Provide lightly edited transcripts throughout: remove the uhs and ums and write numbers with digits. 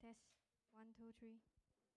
test 1 2 3。要听很精彩的声音哎。就像你唱，这样子唱。Hello，OK 啊。这样我们要看他们啊，对不对？哦，真的咩？不然我们没有跟他们互动。不懂哎。摆一个 pose。还没有开，有开的话后面会有的，是吧？什么？等一下，我刚刚想到，我们先讲，先讲英文。今天什么啦 ？Hi everyone，想一下说什么？大家好。要加こんにちは咩？突然有点紧张。都是啊，对，都是。看脸，突然有点很紧张。哦，我组员也来了，尴尬，看我尴尬哎。すみません、大変お待たせしました。それでは早速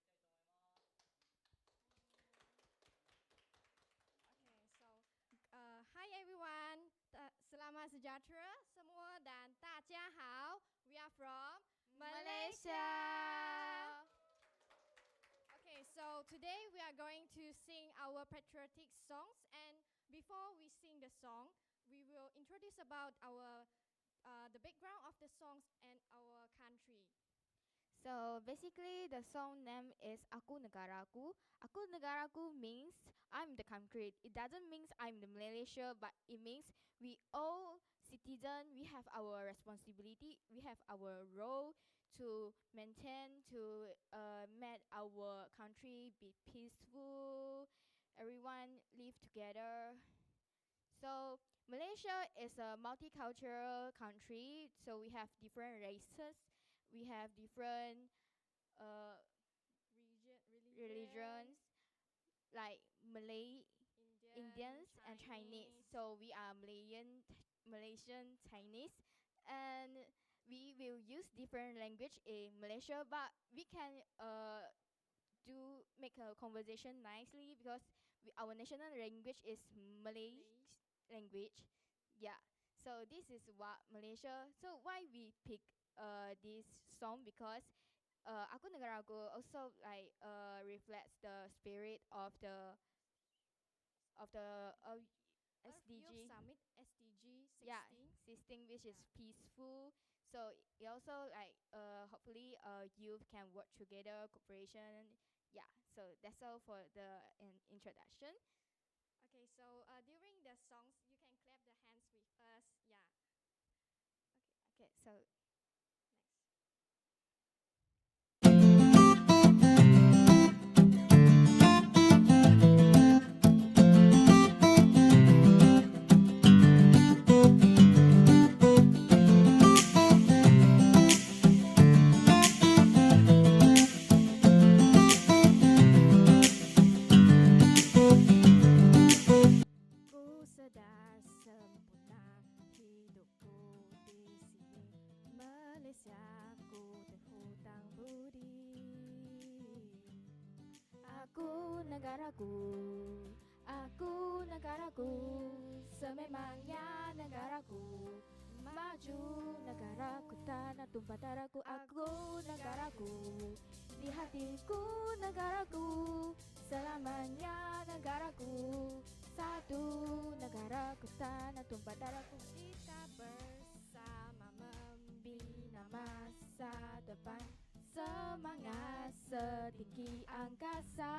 カルチャルエクスチェンジの方を始めさせていただきたいと思います。Okay, so, hi everyone. Selamat sejahtera semua dan 大家好. We are from Malaysia. Okay, so today we are going to sing our patriotic songs, and before we sing the song, we will introduce about our the background of the songs and our country. So basically, the song name is Aku Negaraku. Aku Negaraku means I'm the country. It doesn't mean I'm the Malaysia, but it means we all citizens, we have our responsibility, we have our role to maintain, to make our country be peaceful, everyone live together. So Malaysia is a multicultural country, so we have different races, we have different religions like Malay, Indians and Chinese. So we are Malaysian Chinese, and we will use different language in Malaysia, but we can do make a conversation nicely because our national language is Malay language. Yeah. So this is what Malaysia. So why we pick this song, because Aku Negaraku also like reflects the spirit of the Youth SDG. Summit SDG 16. Yeah, 16, which is peaceful. So it also like hopefully youth can work together, cooperation. Yeah. So that's all for the introduction. Okay, so during the songs, you can clap the hands with us. Yeah. Okay. So Next. negaraku, aku negaraku, sememangnya negaraku. Maju negaraku, tanah tumpah darahku, aku negaraku. Di hatiku negaraku, selamanya negaraku. Satu negaraku, tanah tumpah darahku. Kita bersama Membina masa depan, semangat setinggi angkasa.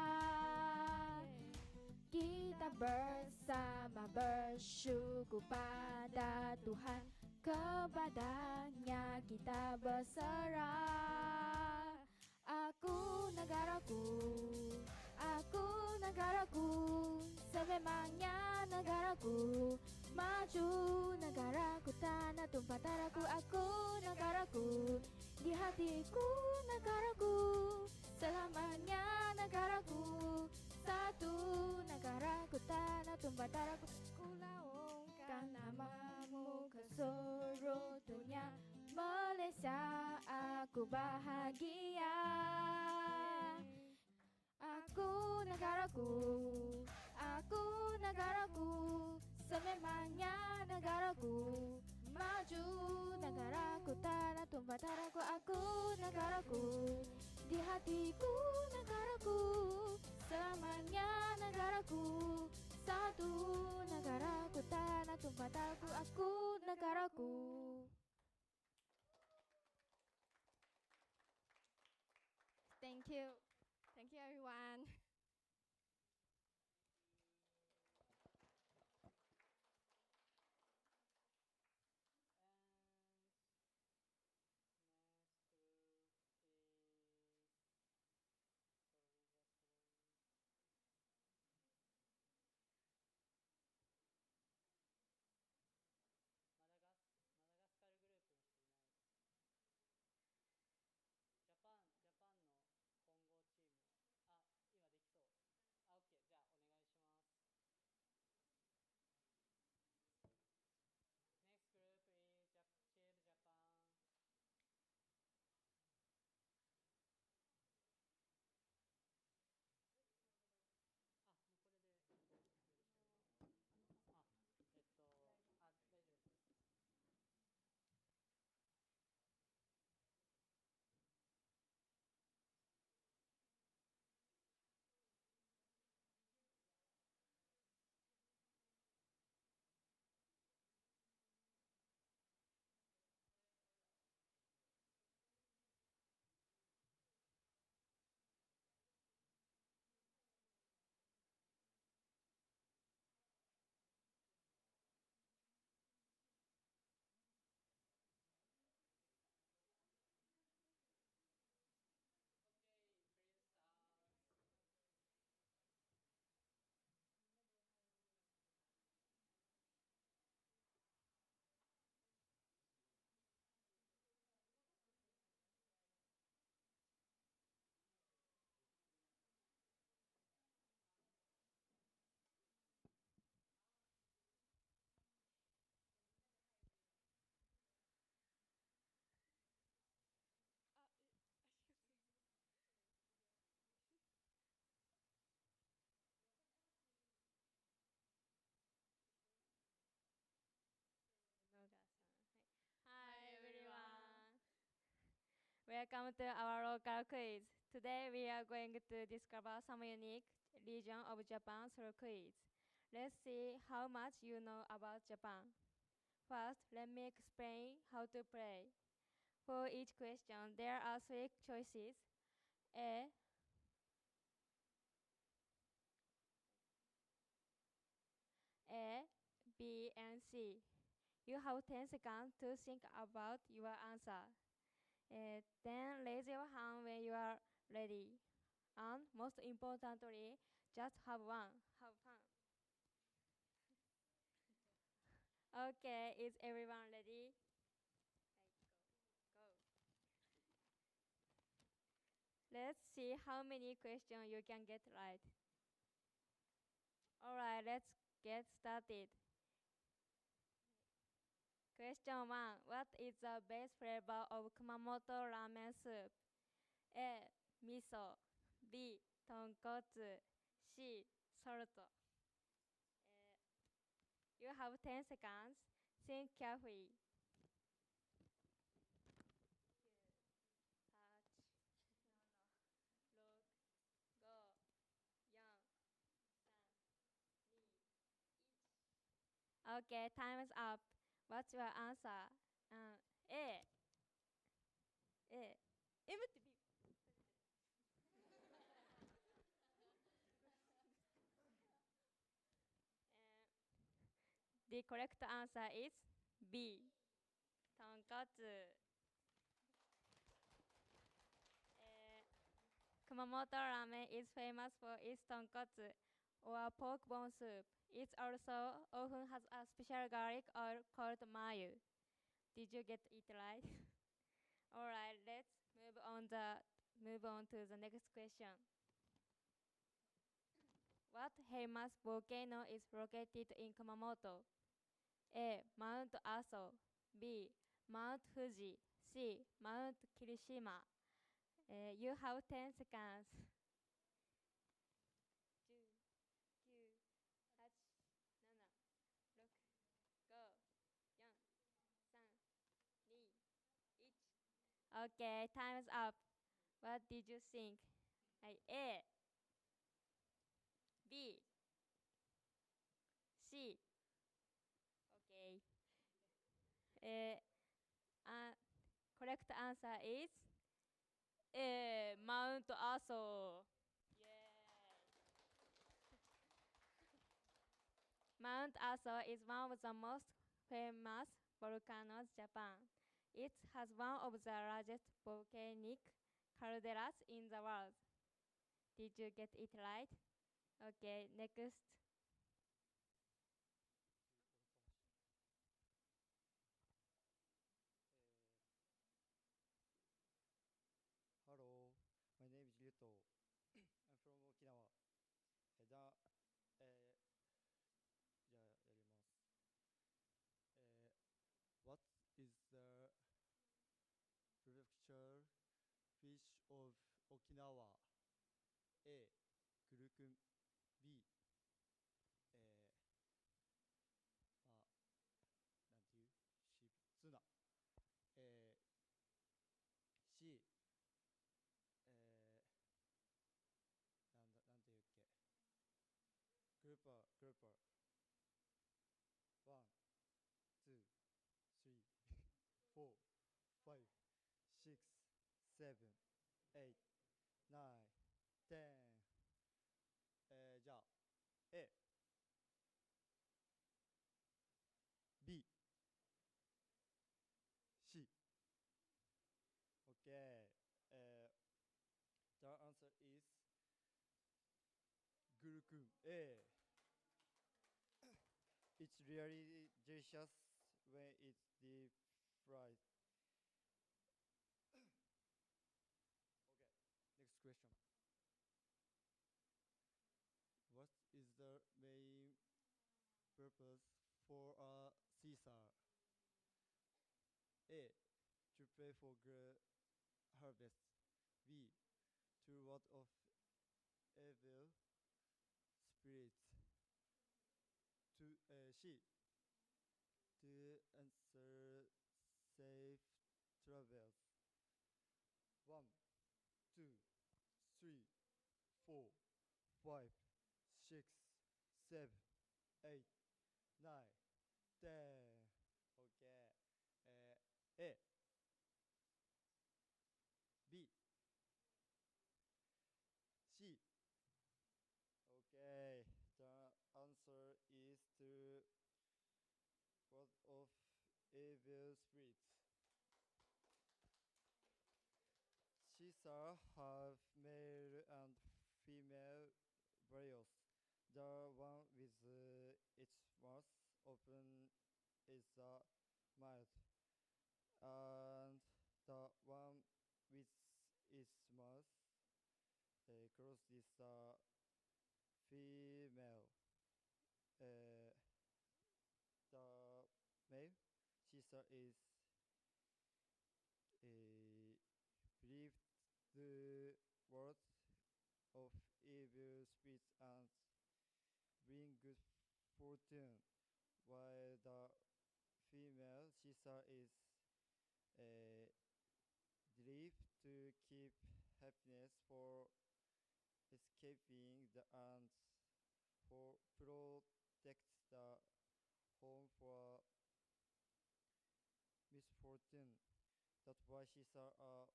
Kita bersama bersyukur pada Tuhan, kepadanya kita berserah. Aku negaraku, sememangnya negaraku. Maju negaraku, tanah tumpah darahku, aku negaraku. Di hatiku negaraku, selamanya negaraku. Satu negaraku, tanah tumpah darahku. ku laungkan Namamu ke seluruh dunia, Malaysia aku bahagia. Aku negaraku, sememangnya negaraku. Maju negaraku, tanah tumpah darahku, aku negaraku. Di hatiku negaraku, selamanya negaraku. Satu negaraku, tanah tumpah darahku, aku negaraku. Thank you. Thank you, everyone. Hi everyone. Welcome to our local quiz. Today we are going to discover some unique region of Japan through quiz. Let's see how much you know about Japan. First, let me explain how to play. For each question, there are three choices. A, B, and C. You have 10 seconds to think about your answer. Then raise your hand when you are ready. And most importantly, just have one. Have fun. Okay, is everyone ready? Go. Let's see how many questions you can get right. Alright, let's get started. Question 1. What is the best flavor of Kumamoto ramen soup? A. Miso. B. Tonkotsu. C. Salt. You have 10 seconds. Think carefully. 8、7、6、5、4、3、2、1. Okay, time is up. What's your answer? A. A. M って B. The correct answer is B. とんかつ。Kumamoto ramen is famous for its tonkotsu or pork bone soup. It also often has a special garlic oil called mayu. Did you get it right? Alright, let's move on to the next question. What famous volcano is located in Kumamoto? A. Mount Aso. B. Mount Fuji. C. Mount Kirishima. You have 10 seconds. 10、9、8、7、6、5、4、3、2、1. Okay, time is up. What did you think? A. B. C. Okay. Correct answer is Mount Aso. Mount Aso is one of the most famous volcanoes in Japan. It has one of the largest volcanic calderas in the world. Did you get it right? Okay, next. ？Hello, my name is Ryuto. I'm from Okinawa. じゃあやります。What is the prefecture fish of Okinawa? A. クルクン B. なんていうツナ。C. なんていうっけグルーパー。1、2、3、4、5、6、7、8、9、10。じゃあ A、B、C。 Okay. The answer is Gurukun A. It's really delicious when it's deep fried. Okay, next question. What is the main purpose for a Caesar? A. To pray for good harvest. B. To ward off evil spirits. C. To answer safe travels. 1, 2, 3, 4, 5, 6, 7, 8, 9, 10. Okay. A. B. C. Okay. The answer is to ward off evil spirits. Caesar have male and female variants. The one with its mouth open is the male, and the one with its mouth closed is the female. The male Caesar is believed the word of evil do spirits and bring good fortune, while the female Caesar is believed to keep happiness for escaping the ants, for protect the home for misfortune. That's why Caesar are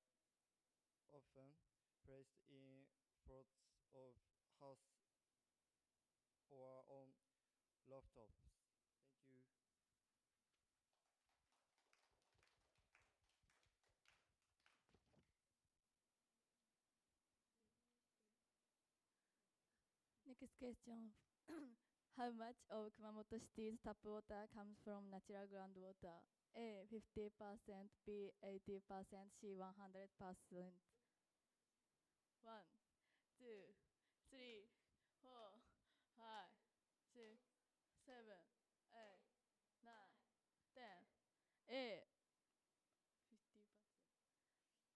often placed in front of house or on rooftops. Thank you. Next question. How much of Kumamoto City's tap water comes from natural groundwater? A. 50%, B. 80%, C. 100%. 1, 2, 3, 4, 5, 6, 7, 8, 9, 10. A. 50%.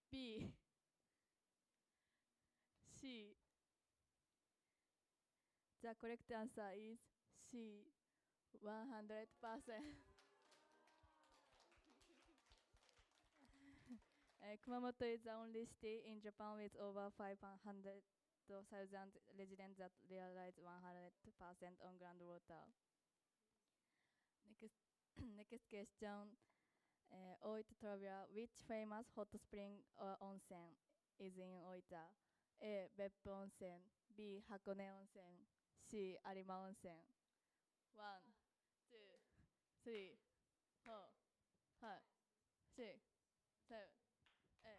B. C. The correct answer is C. 100%. Kumamoto is the only city in Japan with over 500,000 residents that realize 100% on groundwater. Next, next question. Oita Trivia. Which famous hot spring or onsen is in Oita? A. Beppu Onsen. B. Hakone Onsen. C. Arima Onsen. 1, 2, 3, 4, 5, 6, 7, 8.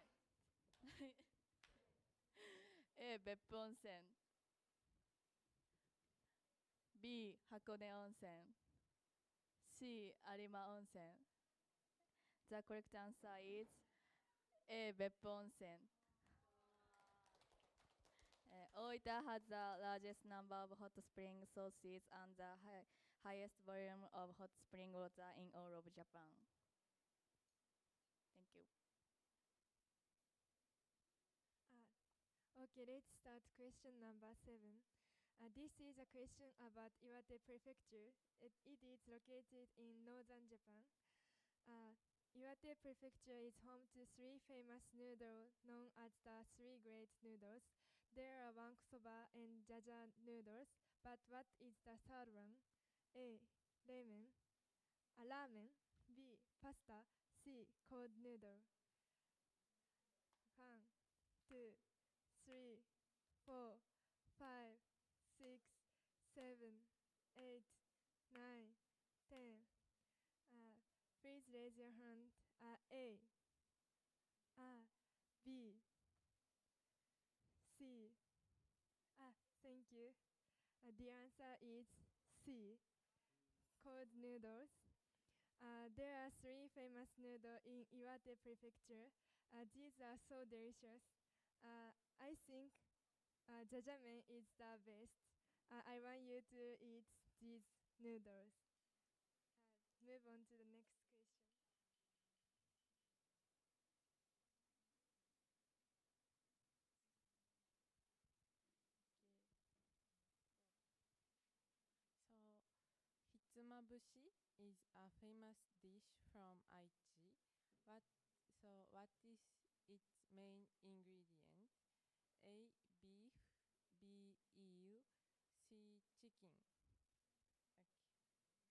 A. Beppu Onsen. B. Hakone Onsen. C. Arima Onsen. The correct answer is A. Beppu Onsen. Oita has the largest number of hot spring sources and the highest volume of hot spring water in all of Japan. Thank you. Okay, let's start question number 7. This is a question about Iwate Prefecture. It is located in northern Japan. Iwate Prefecture is home to 3 famous noodles known as the 3 great noodles. There are wankosoba and jaja noodles, but what is the third one? A. Ramen. B. Pasta. C. Cold noodle. 1, 2, 3, 4, 5, 6, 7, 8, 9, 10. Please raise your hand. A. B. C. Thank you. The answer is C. Cold noodles. There are 3 famous noodles in Iwate Prefecture. These are so delicious. I think jajamen is the best. I want you to eat these noodles. Move on to the next question. So, hitsumabushi is a famous dish from Aichi. What is its main ingredient? A. Beef. B. Eel. C. Chicken.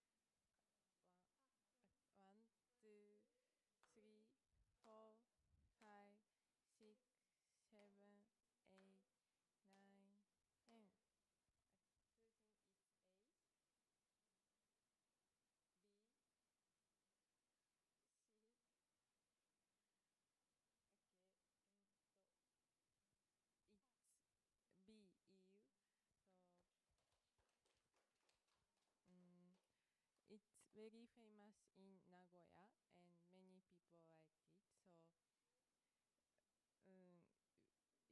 Okay. 1, 2, 3, 4, 5, 6, 7, 8, 9, 10. Who think it's A? B? C? Okay, it's B, eel. So, it's very famous in Nagoya and many people like it. So,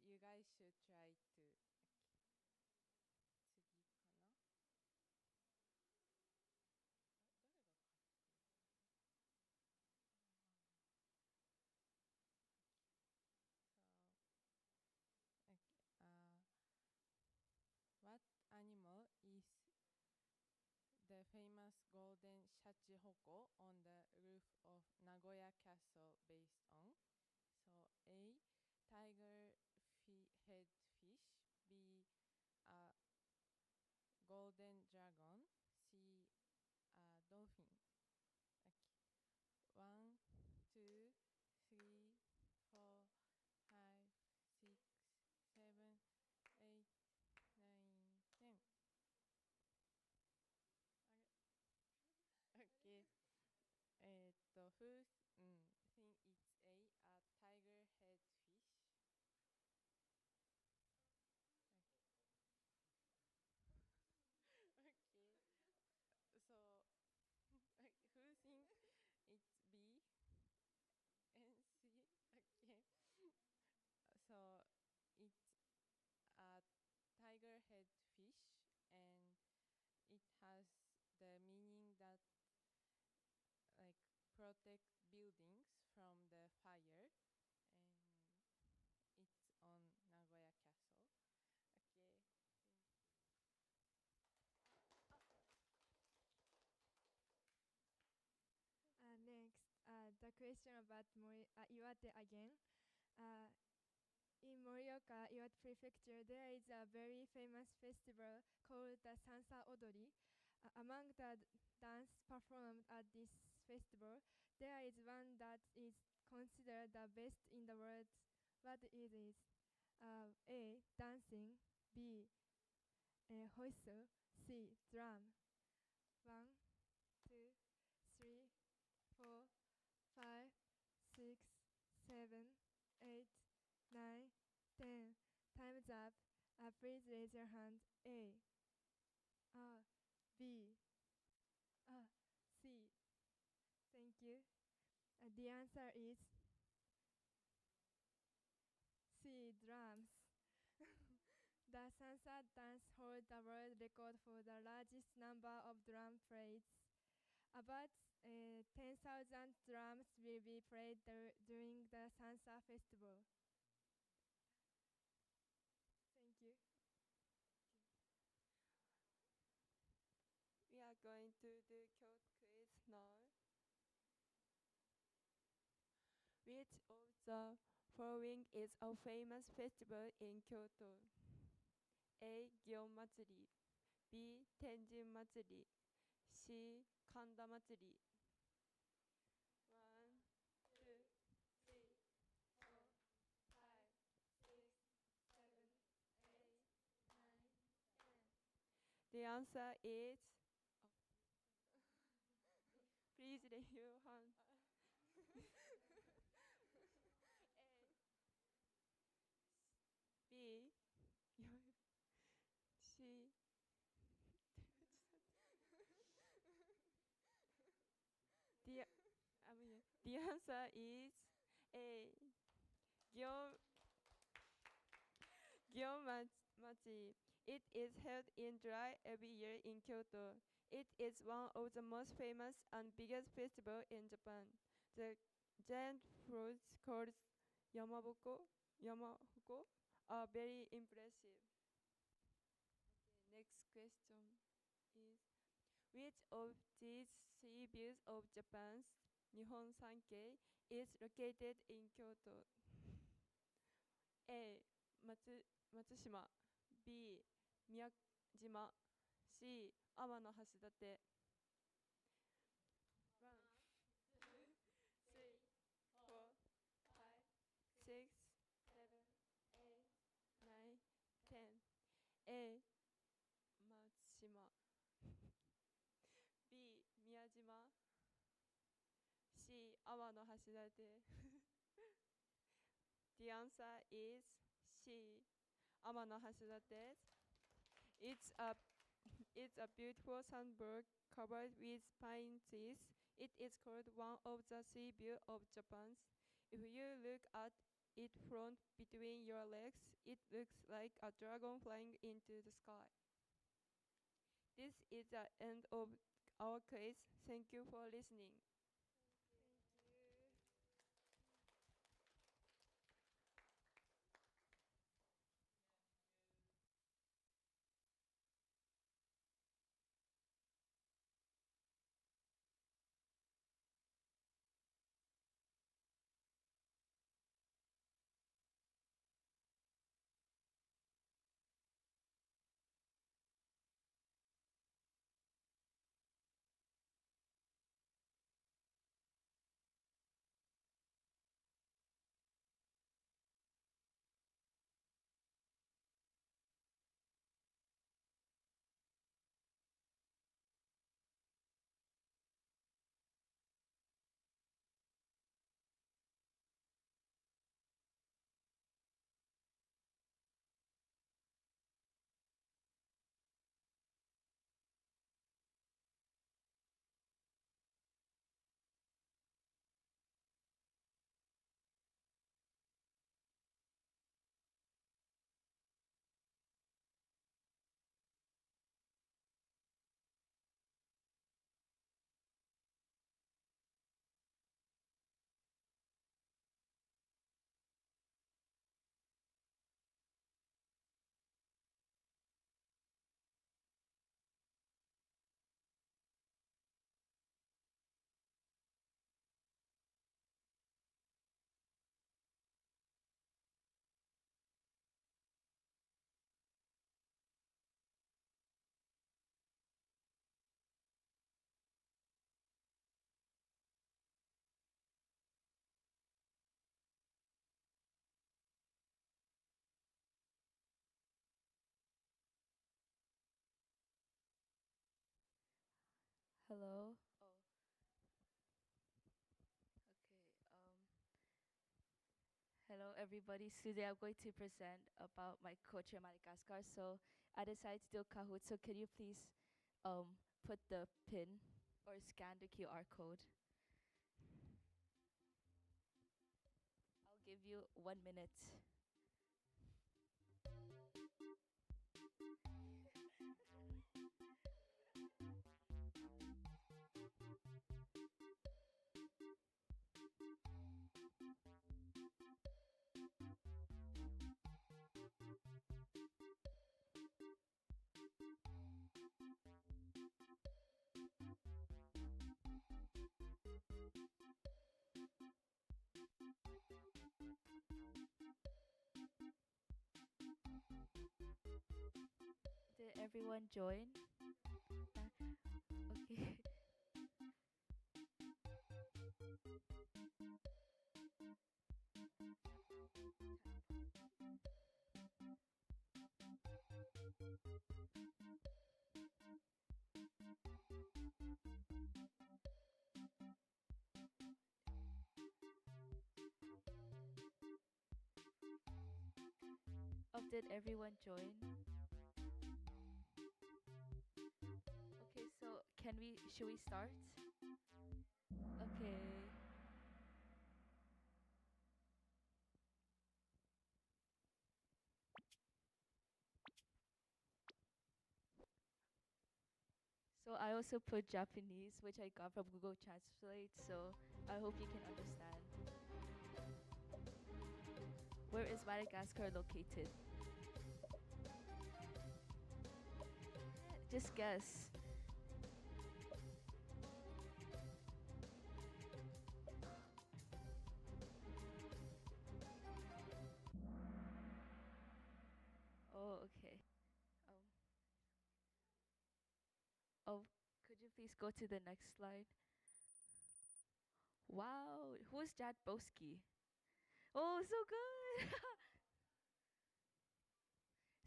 you guys should try to. Okay. 次かな。誰が書いてくれたの？ So, okay, famous golden shachihoko on the roof of Nagoya Castle based on? So A, tiger head fish, B, a golden dragon, C, a dolphin. Okay. 1, 2, 3, 4, 5, 6, 7, 8, 9, 10. Okay. Who think it's a tiger head fish? Okay. So, who think it's B and C? Okay. So, it's a tiger head fish, and it has the meaning that like protect buildings from the fire, and it's on Nagoya Castle. Okay, thank you. Next, the question about Iwate again. In Morioka, Iwate Prefecture, there is a very famous festival called the Sansa Odori. Among the dance performed at this festival, there is one that is considered the best in the world. What it is? A. Dancing. B. Whistle. C. Drum. 1, 2, 3, 4, 5, 6, 7, 8, 9, 10. Time's up. Please raise your hand. A. B. C. Thank you. The answer is C. Drums. The Sansa dance holds the world record for the largest number of drum plates. About 10,000 drums will be played during the Sansa festival. Thank you. We are going to do Kyoto quiz now. Which of the following is a famous festival in Kyoto? A. Gion Matsuri, B. Tenjin Matsuri, C. Kanda Matsuri. 1, 2, 3, 4, 5, 6, 7, 8, 9, 10. The answer is. Please raise your hand. A. B. C. The answer is A. Gyeonmachi. It is held in July every year in Kyoto. It is one of the most famous and biggest festivals in Japan. The giant fruits called Yamahoko are very impressive. Okay, next question is, which of these three views of Japan's Nihon Sankei is located in Kyoto? A. Matsushima, B. Miyajima, C. Amano Hashidate. 1, 2, 3, 4, 5, 6, 7, 8, 9, 10. A. Matsushima, B. Miyajima, C. Amano Hashidate. The answer is C. Amano Hashidate. It's a beautiful sandberg covered with pine trees. It is called one of the three views of Japan. If you look at it from between your legs, it looks like a dragon flying into the sky. This is the end of our quiz. Thank you for listening. Hello. Hello everybody. Today I'm going to present about my culture in Madagascar. So I decided to do Kahoot. So can you please put the pin or scan the QR code? I'll give you 1 minute. Did everyone join? Okay. Did everyone join? Okay, so should we start? Okay. So I also put Japanese, which I got from Google Translate, so I hope you can understand. Where is Madagascar located? Just guess. Oh, okay. Oh, could you please go to the next slide? Wow, who's Jad Boski? Oh, so good!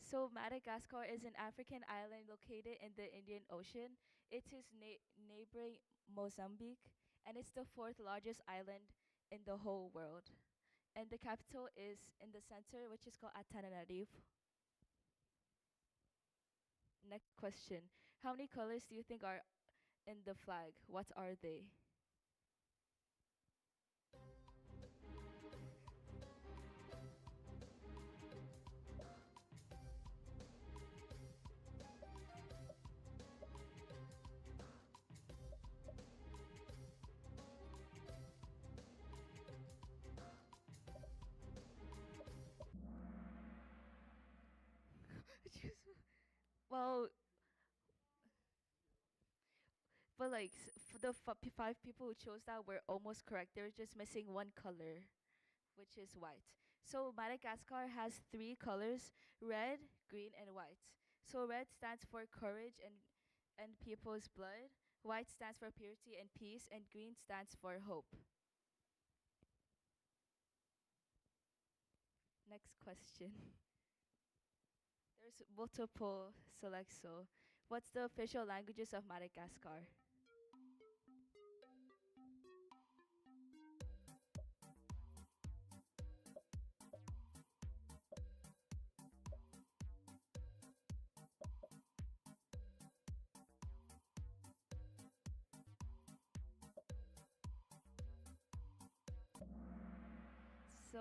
So Madagascar is an African island located in the Indian Ocean. It is neighboring Mozambique, and it's the 4th largest island in the whole world. And the capital is in the center, which is called Antananarivo. Next question. How many colors do you think are in the flag? What are they? Well, but like for the 5 people who chose that were almost correct. They were just missing one color, which is white. So Madagascar has 3 colors: red, green, and white. So red stands for courage and people's blood. White stands for purity and peace, and green stands for hope. Next question. There's multiple selects. So what's the official languages of Madagascar? So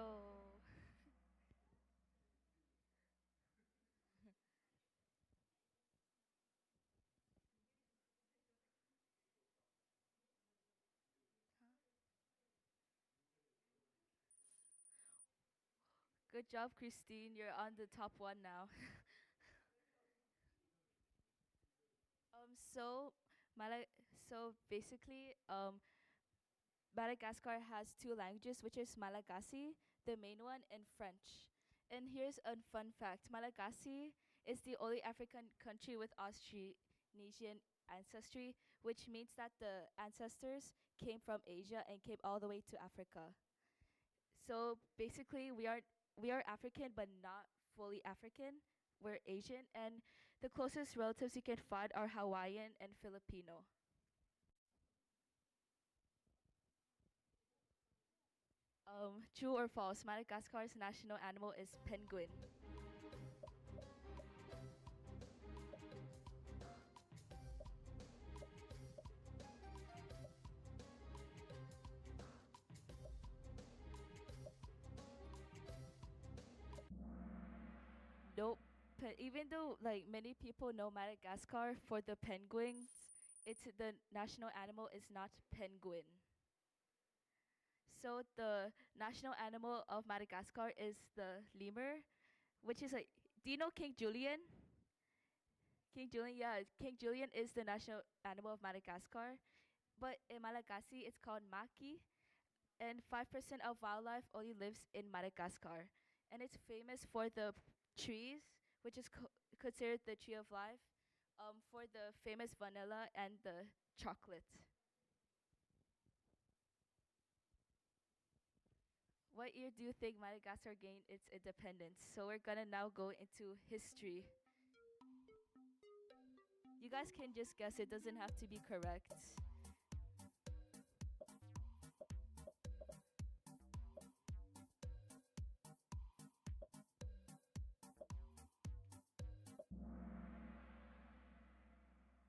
good job, Christine. You're on the top one now. So basically, Madagascar has 2 languages, which is Malagasy, the main one, and French. And here's a fun fact: Malagasy is the only African country with Austronesian ancestry, which means that the ancestors came from Asia and came all the way to Africa. So basically, we are African, but not fully African. We're Asian, and the closest relatives you can find are Hawaiian and Filipino. True or false? Madagascar's national animal is penguin. Nope. Even though like many people know Madagascar for the penguins, it's the national animal is not penguin. So the national animal of Madagascar is the lemur, which is like, do you know King Julian? King Julian, yeah, King Julian is the national animal of Madagascar, but in Malagasy it's called maki, and 5% of wildlife only lives in Madagascar, and it's famous for the trees, which is considered the tree of life, for the famous vanilla and the chocolate. What year do you think Madagascar gained its independence? So we're gonna now go into history. You guys can just guess, it doesn't have to be correct.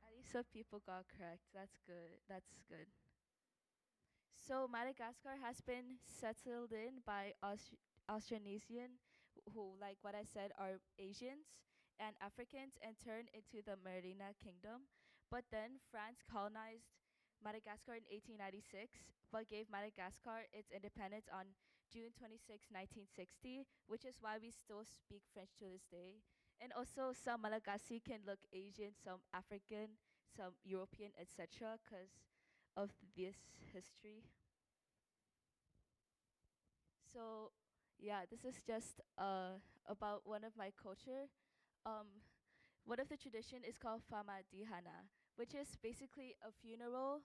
At least some people got correct. That's good. That's good. So Madagascar has been settled in by Austronesian, who, like what I said, are Asians and Africans, and turned into the Merina Kingdom. But then France colonized Madagascar in 1896, but gave Madagascar its independence on June 26, 1960, which is why we still speak French to this day. And also, some Malagasy can look Asian, some African, some European, etc., because of this history. So, yeah, this is just about one of my culture. One of the tradition is called Famadihana, which is basically a funeral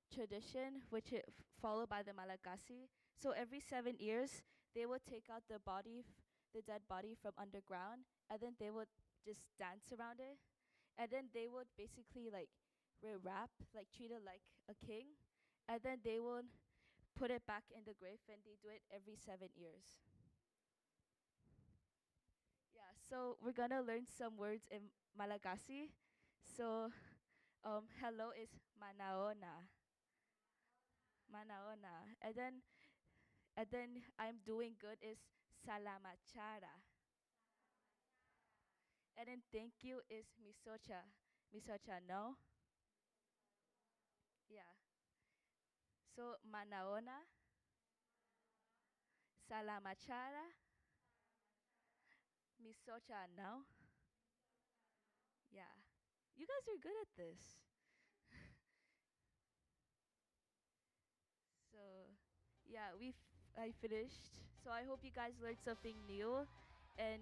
tradition, which is followed by the Malagasy. So every 7 years, they would take out the body, the dead body from underground, and then they would just dance around it, and then they would basically like rap, like treat it like a king, and then they would put it back in the grave, and they do it every 7 years. Yeah, so we're gonna learn some words in Malagasy. So, hello is manaona, manaona, and then I'm doing good is salamachara, and then thank you is misocha, misocha no. Yeah. So manaona, salamachara, misocha no. Yeah. You guys are good at this. So, yeah, I finished. So I hope you guys learned something new and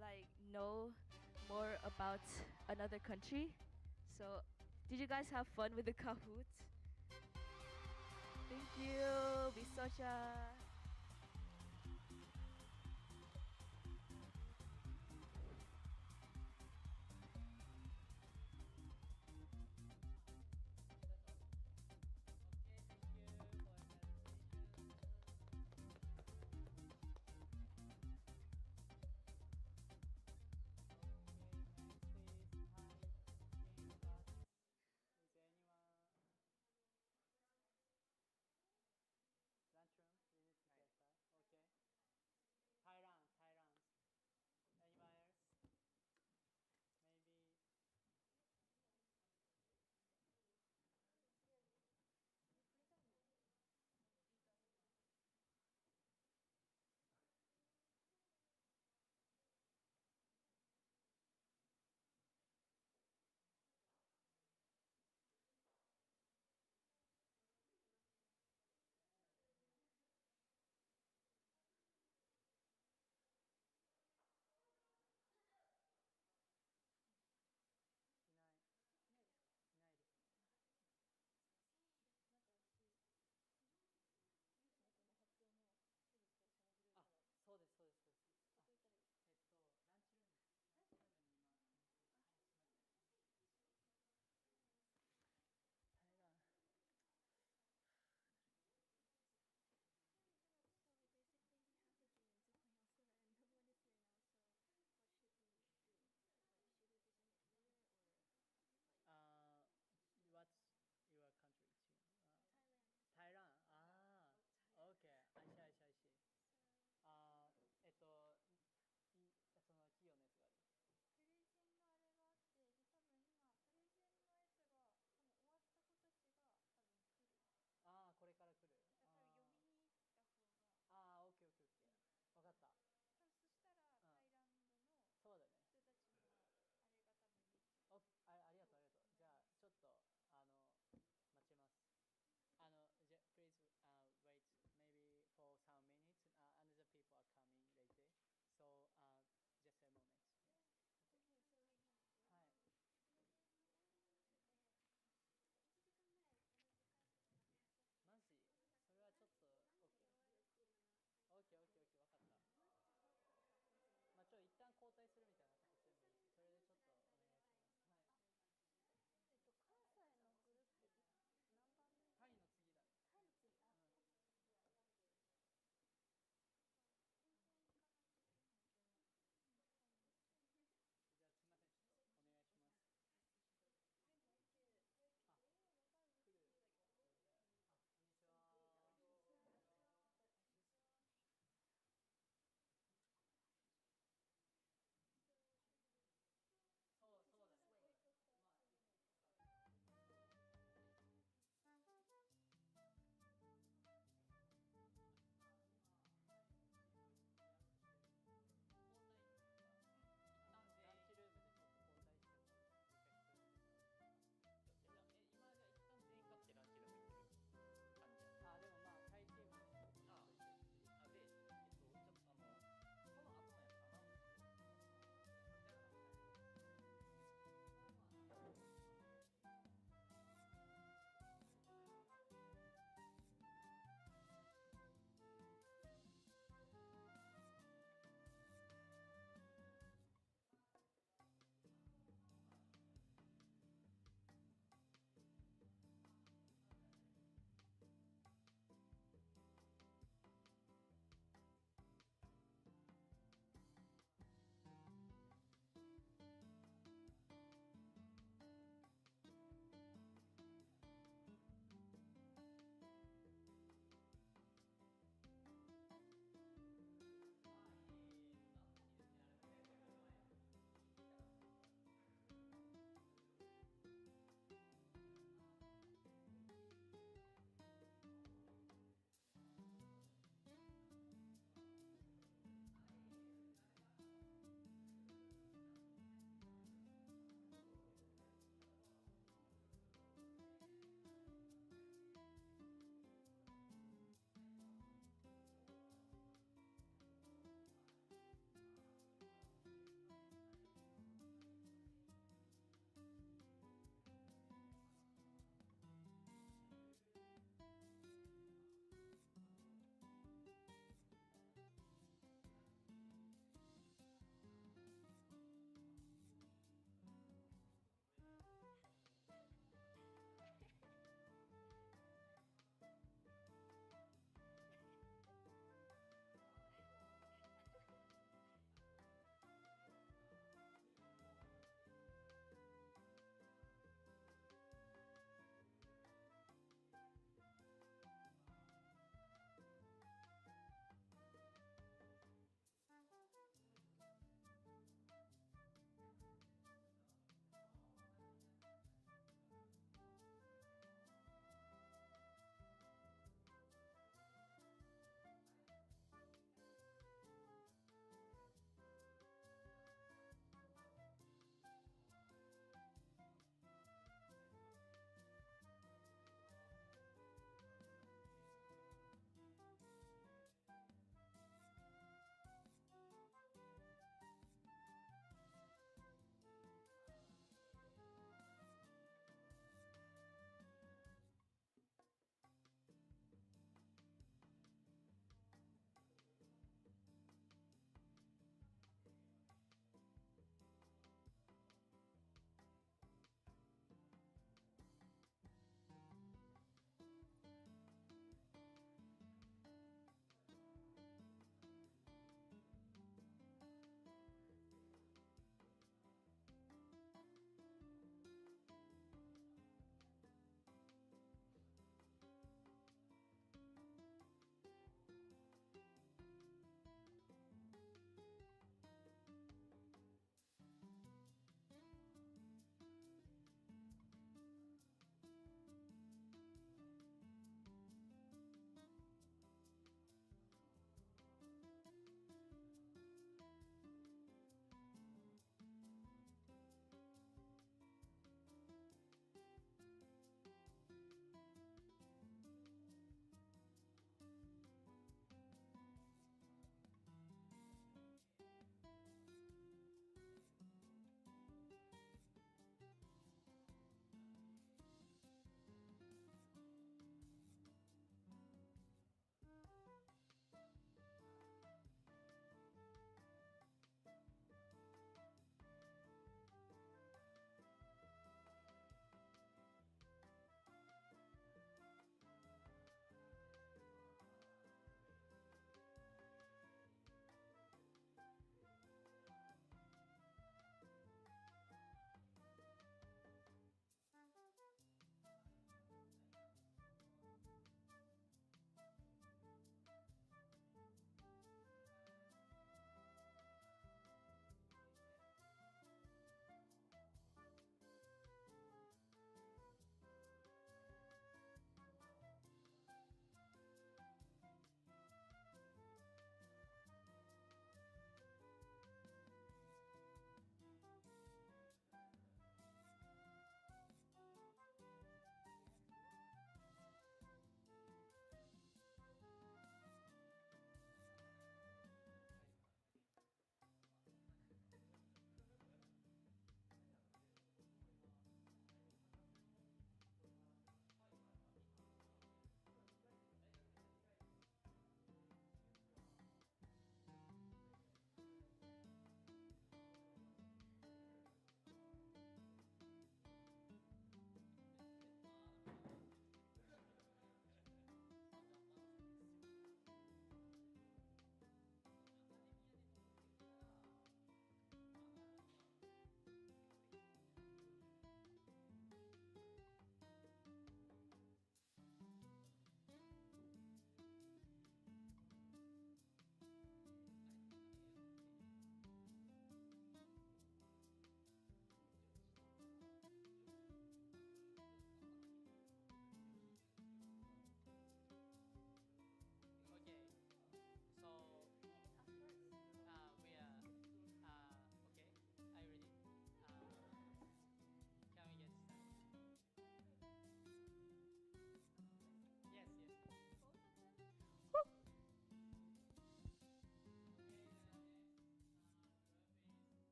like know more about another country. So, did you guys have fun with the Kahoot? Thank you. Bisocha. Is anyone lunchroom? We need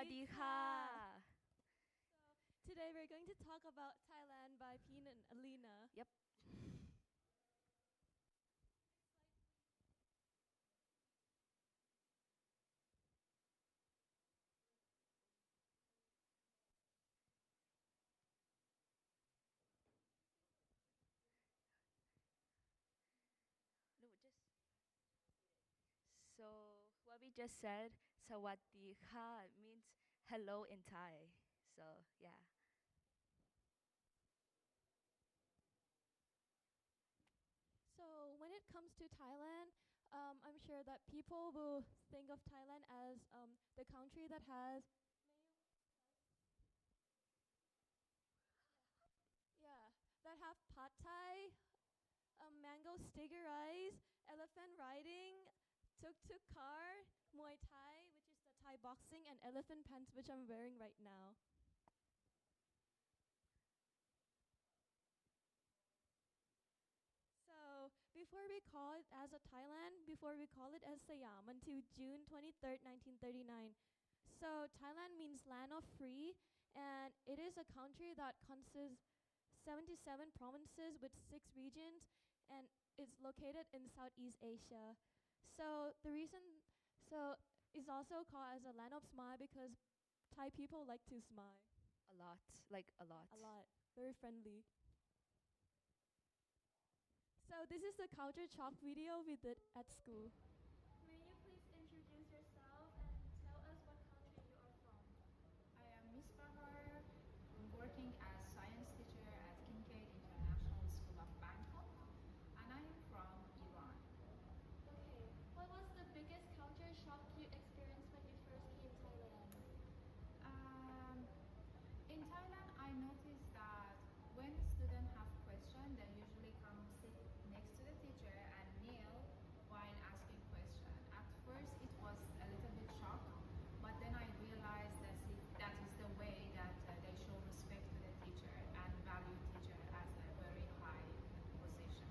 Sawadee-ka. Today we're going to talk about Thailand by Peen and Alina. Yep. No, just. So what we just said, Sawadee-ka means hello in Thai. So yeah. So when it comes to Thailand, I'm sure that people will think of Thailand as the country that has that have pad thai, mango sticker rice, elephant riding, tuk-tuk car, Muay Thai, which is the Thai boxing, and elephant pants, which I'm wearing right now. So before we call it as a Thailand, before we call it as Siam until June 23rd, 1939. So Thailand means land of free, and it is a country that consists 77 provinces with 6 regions, and it's located in Southeast Asia. So the reason, so it's also called as a land of smile because Thai people like to smile. A lot, like a lot. A lot, very friendly. So this is the culture shock video we did at school. May you please introduce yourself and tell us what country you are from? I am Miss Bahar. I'm working as science teacher at Kincaid International School of Bangkok, and I am from Iran. Okay, what was the biggest culture shock you experienced when you first came to Thailand? In Thailand, I noticed that when students have questions, they usually come sit next to the teacher and kneel while asking questions. At first, it was a little bit shock, but then I realized that is the way that they show respect to the teacher and value teacher as a very high position.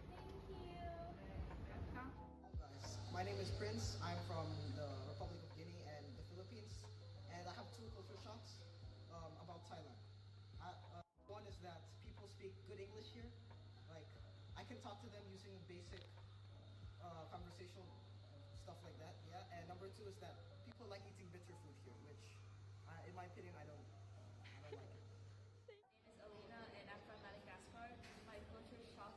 Thank you. Welcome. Guys, my name is Prince. I'm from the Republic of Guinea and the Philippines, and I have 2 culture shocks about Thailand. One is that people speak good English here. Like, I can talk to them using basic conversational stuff like that, yeah. And number 2 is that people like eating bitter food here, which, in my opinion, I don't like it. My name is Alina, and I'm from Madagascar. My culture shock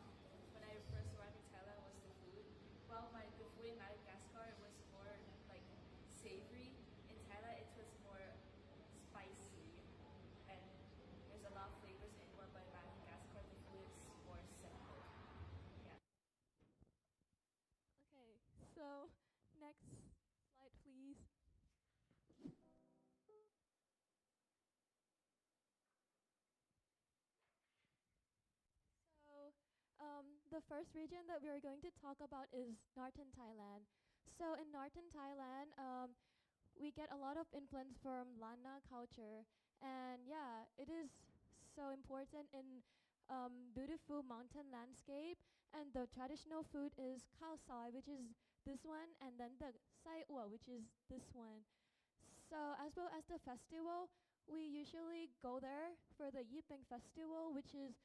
when I first arrived in Thailand was the food. Well, the food in Madagascar was more like savory. In Thailand, it was more spicy, and there's a lot of flavors in one. But in Madagascar, the food is more simple. Yeah. Okay, so next slide, please. So the first region that we are going to talk about is Northern Thailand. So in Northern Thailand, we get a lot of influence from Lana culture, and yeah, it is so important in beautiful mountain landscape. And the traditional food is khao soi, which is this one, and then the sai ua, which is this one. So as well as the festival, we usually go there for the Yipeng festival, which is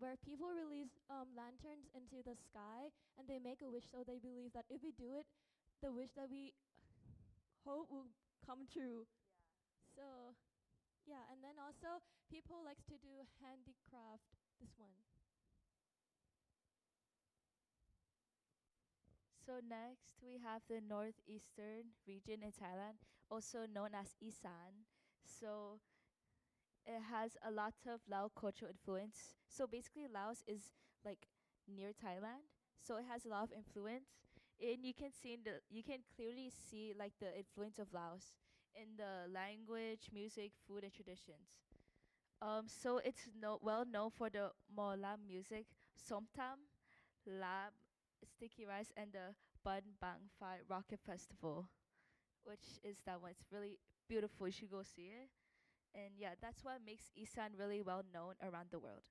where people release lanterns into the sky, and they make a wish. So they believe that if we do it, the wish that we hope will come true. Yeah. So, yeah, and then also people likes to do handicraft. This one. So next we have the northeastern region in Thailand, also known as Isan. So it has a lot of Lao cultural influence. So basically Laos is like near Thailand, so it has a lot of influence. And you can clearly see like the influence of Laos in the language, music, food, and traditions. So it's well known for the Molam music, Somtam, Lab, Sticky Rice, and the Bun Bang Phai Rocket Festival, which is that one. It's really beautiful. You should go see it. And yeah, that's what makes Isan really well known around the world.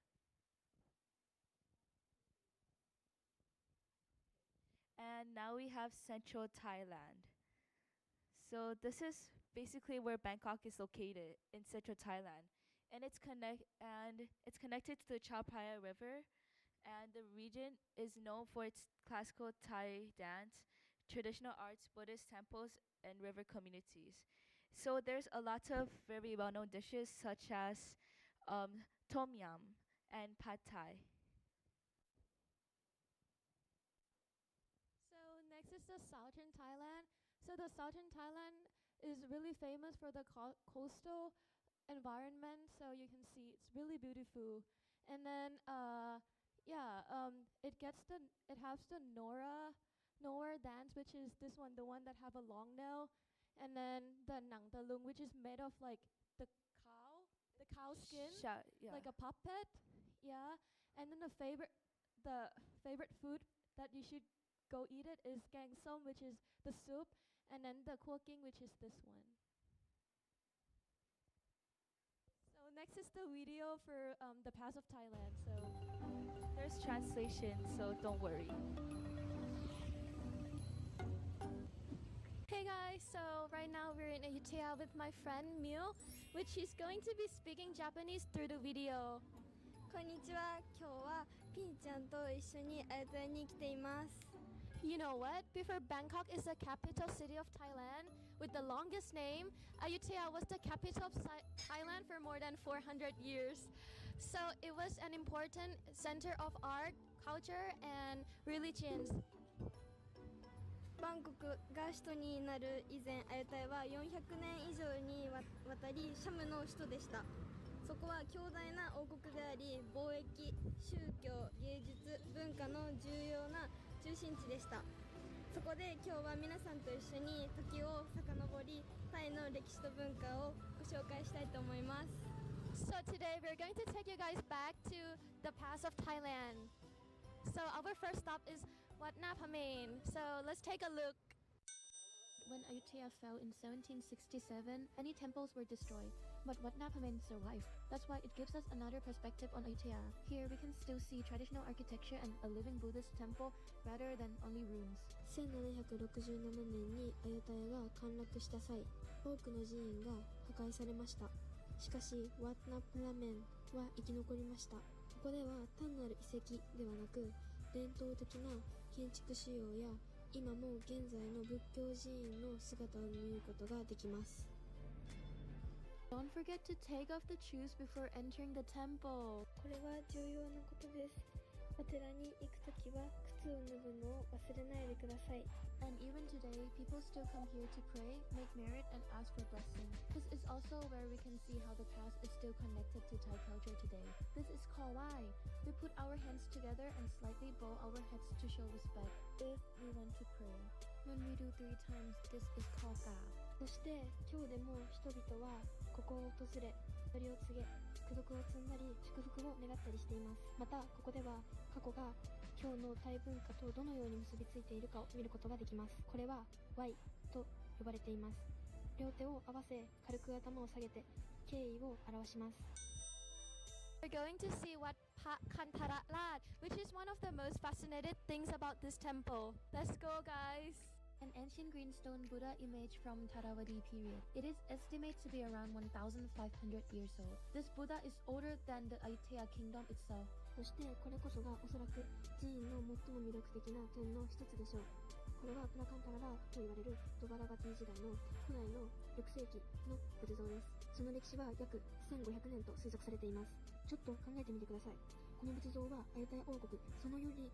And now we have Central Thailand. So this is basically where Bangkok is located in central Thailand, and it's connected to the Chao Phraya River, and the region is known for its classical Thai dance, traditional arts, Buddhist temples, and river communities. So there's a lot of very well-known dishes such as tom yum and pad thai. So next is the southern Thailand. So the southern Thailand is really famous for the coastal environment. So you can see it's really beautiful. And then it has the Nora dance, which is this one, the one that have a long nail, and then the Nang Talung, which is made of like the cow skin, Yeah. like a puppet. Yeah. And then the favorite food that you should go eat it is gang som, which is the soup, and then the cooking, which is this one. So next is the video for the Pass of Thailand. So there's translation, so don't worry. Hey guys, so right now we're in Ayutthaya with my friend Miu, which she's going to be speaking Japanese through the video. こんにちは。今日はピンちゃんと一緒にアユタヤに来ています。You know what? Before Bangkok is the capital city of Thailand, with the longest name, Ayutthaya was the capital of Thailand for more than 400 years. So it was an important center of art, culture, and religions. バンコクが首都になる以前、アユタヤは400年以上にわたりシャムの首都でした。そこは強大な王国であり、貿易、宗教、芸術、文化の重要な中心地でした。そこで今日は皆さんと一緒に時を遡り、タイの歴史と文化をご紹介したいと思います。So today we're going to take you guys back to the past of Thailand. So our first stop is Wat Nap Hamein. So let's take a look. When Ayutthaya fell in 1767, many temples were destroyed, but Wat Nap Hamein survived. That's why it gives us another perspective on Ayutthaya. Here we can still see traditional architecture and a living Buddhist temple rather than only ruins. 1767年にアユタヤが陥落した際、多くの寺院が破壊されました。しかし、ワッナプラメンは生き残りました。ここでは単なる遺跡ではなく、伝統的な建築仕様や今も現在の仏教寺院の姿を見ることができます。Don't forget to take off the shoes before entering the temple. これは重要なことです。お寺に行くときは靴を脱ぐのを忘れないでください。And even today, people still come here to pray, make merit, and ask for blessing. This is also where we can see how the past is still connected to Thai culture today. This is called why. We put our hands together and slightly bow our heads to show respect if we want to pray. When we do 3 times, this is called ga. そして今日でも人々はここを訪れ、祈りを告げ、功徳を積んだり祝福を願ったりしています。またここでは過去が今日のタイ文化とどのように結びついているかを見ることができます。これは Y と呼ばれています。両手を合わせ軽く頭を下げて敬意を表します。We're going to see Wat Kantara Lat, which is one of the most fascinating things about this temple. Let's go, guys! An ancient green stone Buddha image from Tharavadi period. It is estimated to be around 1,500 years old. This Buddha is older than the Ayutthaya kingdom itself. そしてこれこそがおそらく寺院の最も魅力的な点の一つでしょう。これはプラカンタララと言われるドバラガティ時代の古代の6世紀の仏像です。その歴史は約1500年と推測されています。ちょっと考えてみてください。この仏像はアユタヤ王国そのより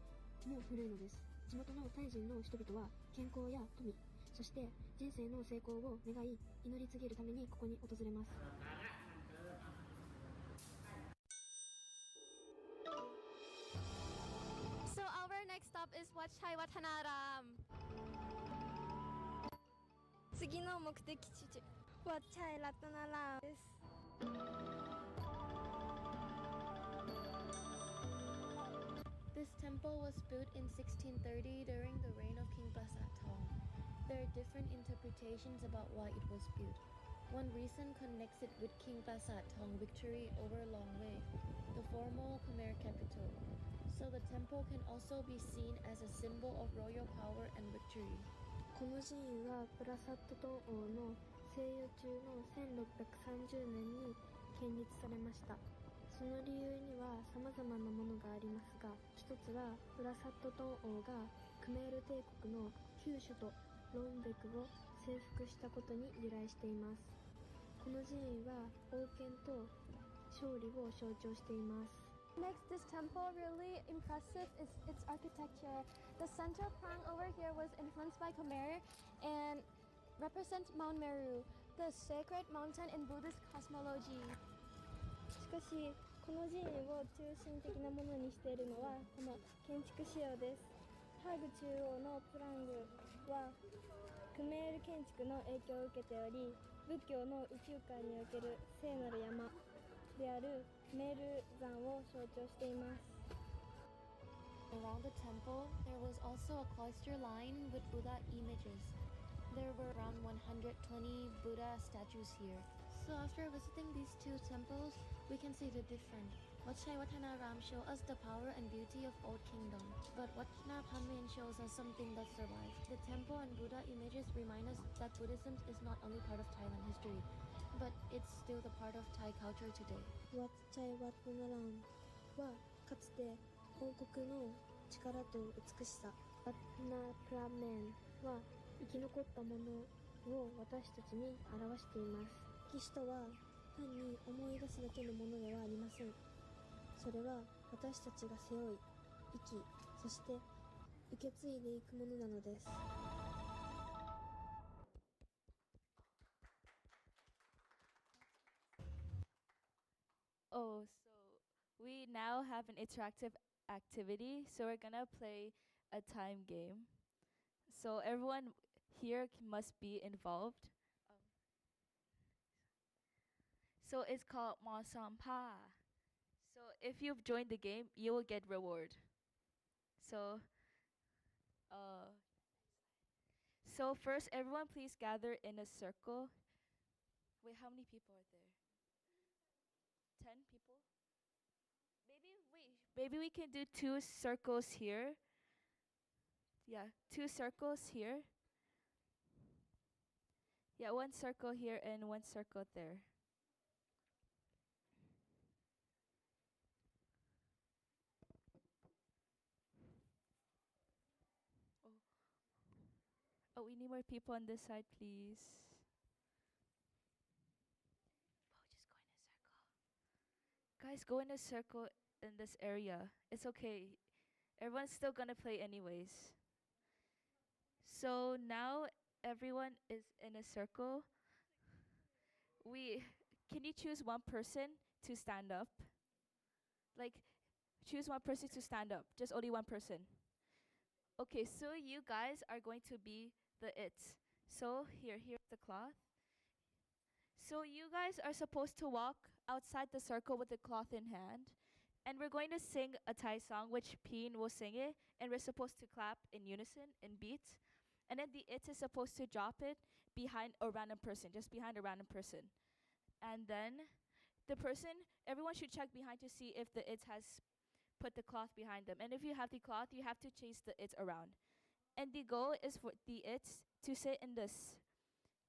も古いのです。地元のタイ人の人々は健康や富、そして人生の成功を願い祈り継げるためにここに訪れます。So our next stop is Wat Chai Watanaram. 次の目的地、ワッチャイラタナラーです。This temple was built in 1630 during the reign of King Basatong. There are different interpretations about why it was built. One reason connects it with King Basatong's victory over Longwei, the former Khmer capital. So the temple can also be seen as a symbol of royal power and victory. この寺院はプラサット島王の西洋中の1630年に建立されました。その理由には様々なものがありますが、一つはウラサットトン王がクメール帝国の旧首都ロンベクを征服したことに由来しています。この寺院は王権と勝利を象徴しています。Makes this temple really impressive is its architecture. The central prong over here was influenced by Khmer and represents Mount Meru, the sacred mountain in Buddhist cosmology. しかし、この寺院を中心的なものにしているのはこの建築仕様です。ハーグ中央のプラングはクメール建築の影響を受けており、仏教の宇宙観における聖なる山であるクメール山を象徴しています。Around the temple, there was also a cloister line with Buddha images. There were around 120 Buddha statues here. So after visiting these two temples, we can see the different. Wat Chai Watthanaram shows us the power and beauty of old kingdom, but Wat Napanmin shows us something that survived. The temple and Buddha images remind us that Buddhism is not only part of Thailand history, but it's still the part of Thai culture today. Wat Chai Watthanaram はかつて王国の力と美しさ、ワッナプラメンは生き残ったものを私たちに表しています。歴史とは単に思い出すだけのものではありません。それは私たちが背負い、生き、そして受け継いでいくものなのです。Oh, so we now have an interactive activity. So we're gonna play a time game. So everyone here must be involved. So it's called Monsampa. So if you've joined the game, you will get reward. So, so first, everyone please gather in a circle. Wait, how many people are there? 10 people? Maybe we can do 2 circles here. Yeah, 2 circles here. Yeah, 1 circle here and 1 circle there. Oh, we need more people on this side, please. Guys, go in a circle in this area. It's okay. Everyone's still gonna play anyways. So now everyone is in a circle. Can you choose one person to stand up? Like, choose one person to stand up. Just only one person. Okay, so you guys are going to be the it. So here's the cloth. So you guys are supposed to walk outside the circle with the cloth in hand. And we're going to sing a Thai song, which Peen will sing it. And we're supposed to clap in unison, in beat. And then the it is supposed to drop it behind a random person, just behind a random person. And then the person, everyone should check behind to see if the it has put the cloth behind them. And if you have the cloth, you have to chase the it around. And the goal is for the it to sit in this.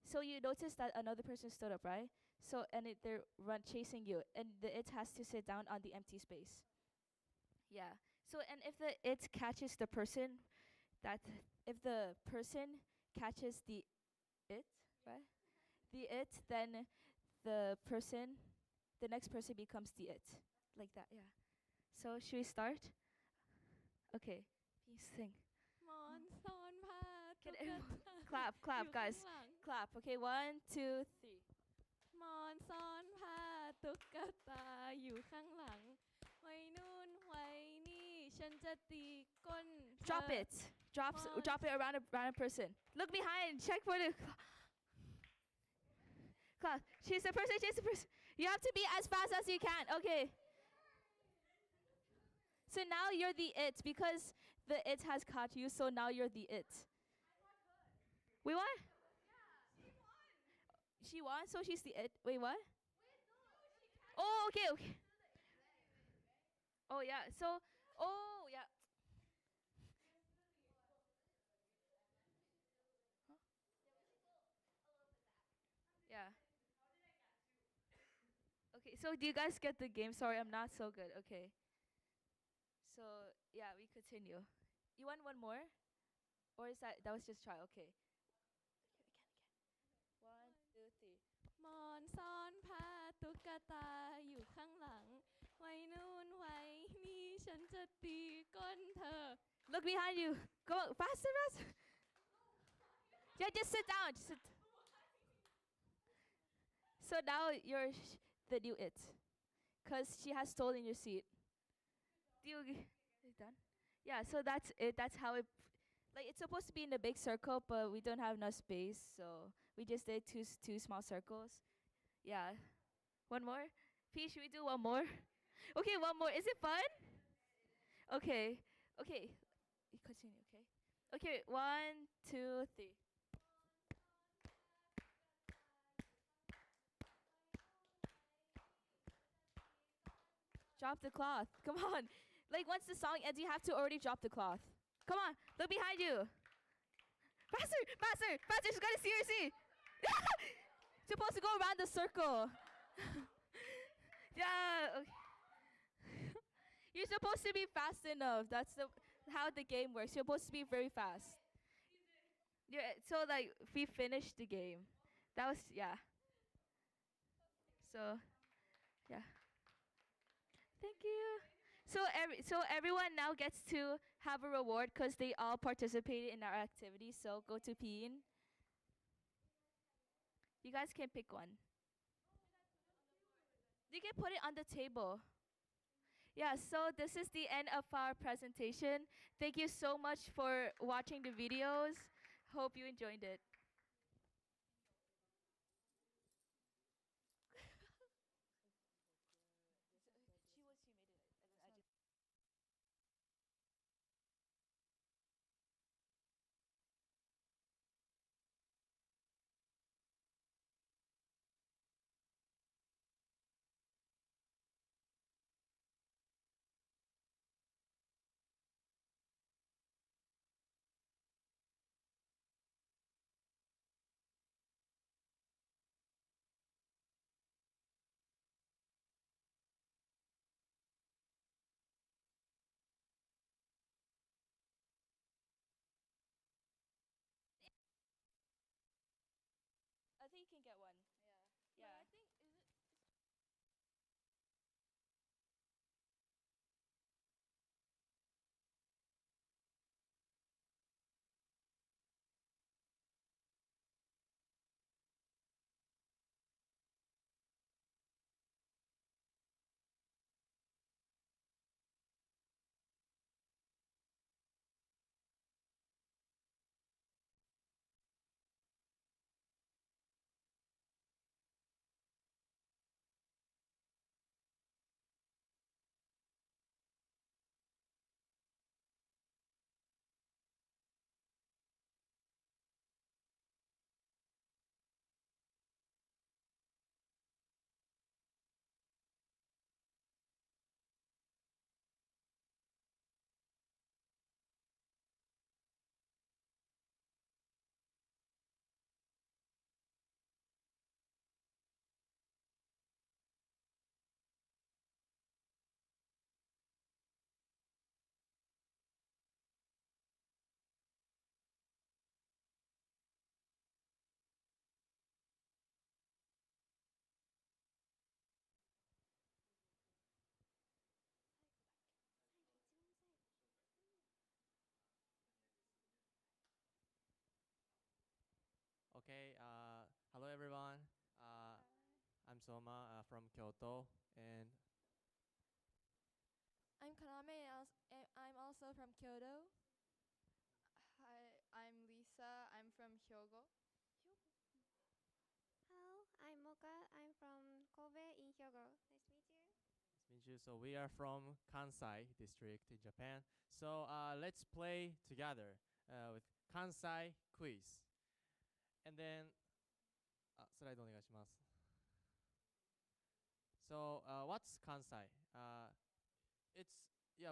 So you notice that another person stood up, right? So, and they're chasing you. And the it has to sit down on the empty space. Yeah. So, and if the it catches the person, if the person catches the it, right? The it, then the next person becomes the it. Like that, yeah. So, should we start? Okay. Please sing. Can everyone clap, guys. Clap. Okay, 1, 2, 3. มอนซ้อนผ้าตุ๊กตาอยู่ข้างหลังไว้นู่นไว้นี่ฉันจะตีก้น Drop it. Drop it around a random person. Look behind. Check for the cloth. Chase the person. You have to be as fast as you can. Okay. So now you're the it because the it has caught you. So now you're the it. We won? She won, so she's the it. Wait, what? Oh, okay. Oh, yeah. So, oh, yeah. So do you guys get the game? Sorry, I'm not so good. Okay. So yeah, we continue. You want one more? Or is that was just try? Okay. Again. 1, 2, 3. มอนซ่อนผ้าตุ๊กตาอยู่ข้างหลังไว้นู่นไว้นี่ฉันจะตีก้นเธอ Look behind you. Go faster, faster. Yeah, just sit down. Just sit. So now you're the new it, cause she has stolen your seat. Do you done? Yeah. So that's it. That's how it. Like it's supposed to be in a big circle, but we don't have enough space, so we just did two small circles. Yeah. One more. P, should we do one more? Okay, one more. Is it fun? Okay. Okay. Continue. Okay. Okay. 1, 2, 3. Drop the cloth. Come on. Like once the song ends, you have to already drop the cloth. Come on. Look behind you. Faster, faster, faster. She's got to see her seat. Supposed to go around the circle. Yeah. Okay. You're supposed to be fast enough. That's how the game works. You're supposed to be very fast. Yeah. So like we finished the game. That was yeah. So, yeah. Thank you. So everyone now gets to have a reward because they all participated in our activity. So go to Peen. You guys can pick one. You can put it on the table. Yeah, so this is the end of our presentation. Thank you so much for watching the videos. Hope you enjoyed it. I think you can get one. Yeah. Yeah. I think is it Okay, hello everyone. I'm Soma from Kyoto, and I'm Kaname. I'm also from Kyoto. Hi, I'm Lisa. I'm from Hyogo. Hello, I'm Moka. I'm from Kobe in Hyogo. Nice to meet you. nice to meet you. So we are from Kansai district in Japan. So let's play together with Kansai quiz. And then, slide お願いします. So what's Kansai?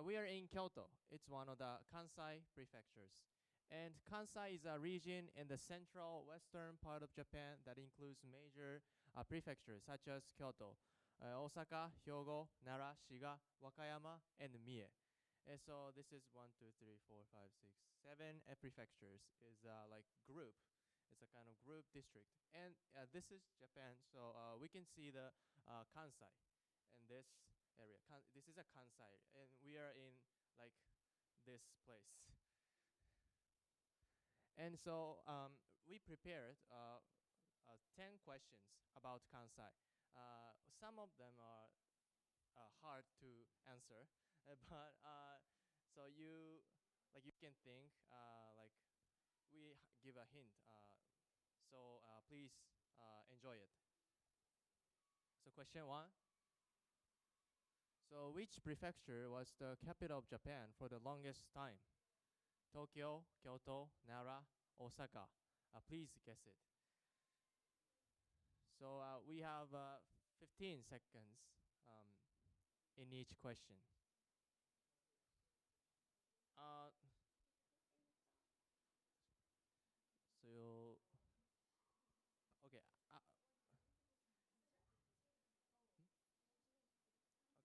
We are in Kyoto. It's one of the Kansai prefectures. And Kansai is a region in the central western part of Japan that includes major prefectures such as Kyoto, Osaka, Hyogo, Nara, Shiga, Wakayama, and Mie. So this is 1, 2, 3, 4, 5, 6, 7 prefectures. Is like group. It's a kind of group district. And this is Japan. So we can see the Kansai in this area. This is a Kansai, and we are in like this place. And so we prepared 10 questions about Kansai. Some of them are hard to answer, but so you can think like we give a hint. So please enjoy it. So question 1. So which prefecture was the capital of Japan for the longest time? Tokyo, Kyoto, Nara, Osaka. Please guess it. So we have 15 seconds in each question. So okay.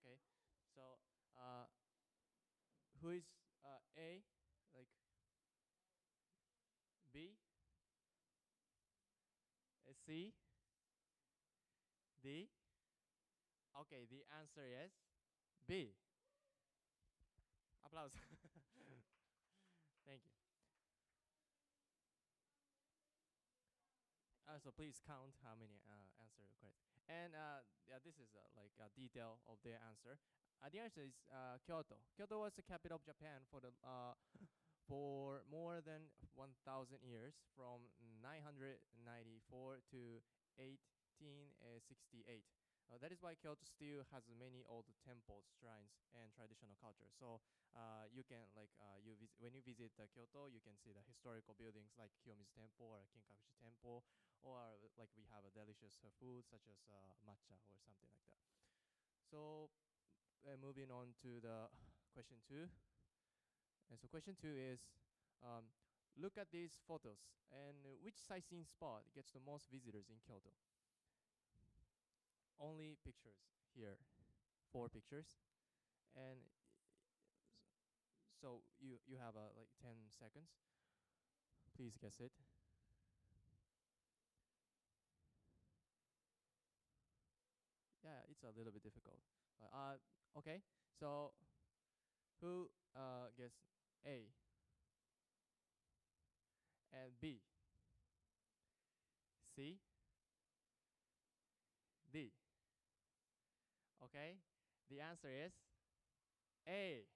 Okay. So who is A? Like B? C? D? Okay, the answer is B. Applause. Thank you. So please count how many answer correct. And yeah, this is like a detail of the answer. The answer is Kyoto. Kyoto was the capital of Japan for more than 1,000 years, from 994 to 1868. That is why Kyoto still has many old temples, shrines, and traditional culture. So you can when you visit Kyoto, you can see the historical buildings like Kiyomizu Temple or Kinkakuji Temple, or like we have a delicious food such as matcha or something like that. So moving on to the question 2. And so question 2 is, look at these photos, and which sightseeing spot gets the most visitors in Kyoto? Only pictures here, 4 pictures, and so you have like 10 seconds. Please guess it. Yeah, it's a little bit difficult. Okay, so who guessed A and B, C, D? Okay, the answer is A.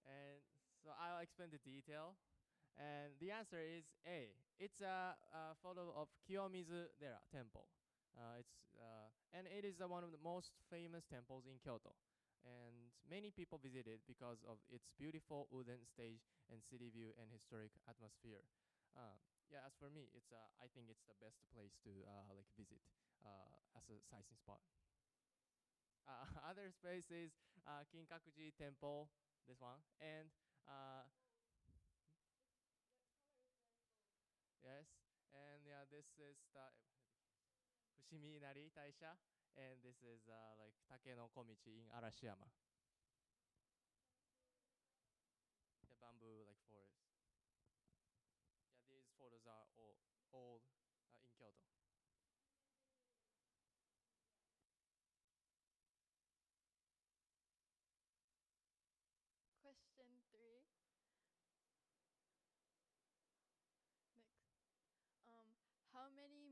And so I'll explain the detail. And the answer is A. It's a photo of Kiyomizu Dera Temple. And it is one of the most famous temples in Kyoto. And many people visit it because of its beautiful wooden stage and city view and historic atmosphere. Yeah, as for me, I think it's the best place to like visit as a sightseeing spot. Other spaces, Kinkakuji Temple, this one, and yes, and yeah, this is the Fushimi Inari Taisha, and this is like Take no Komichi in Arashiyama. The bamboo like forest. Yeah, these photos are all in Kyoto. Question 3. Next. How many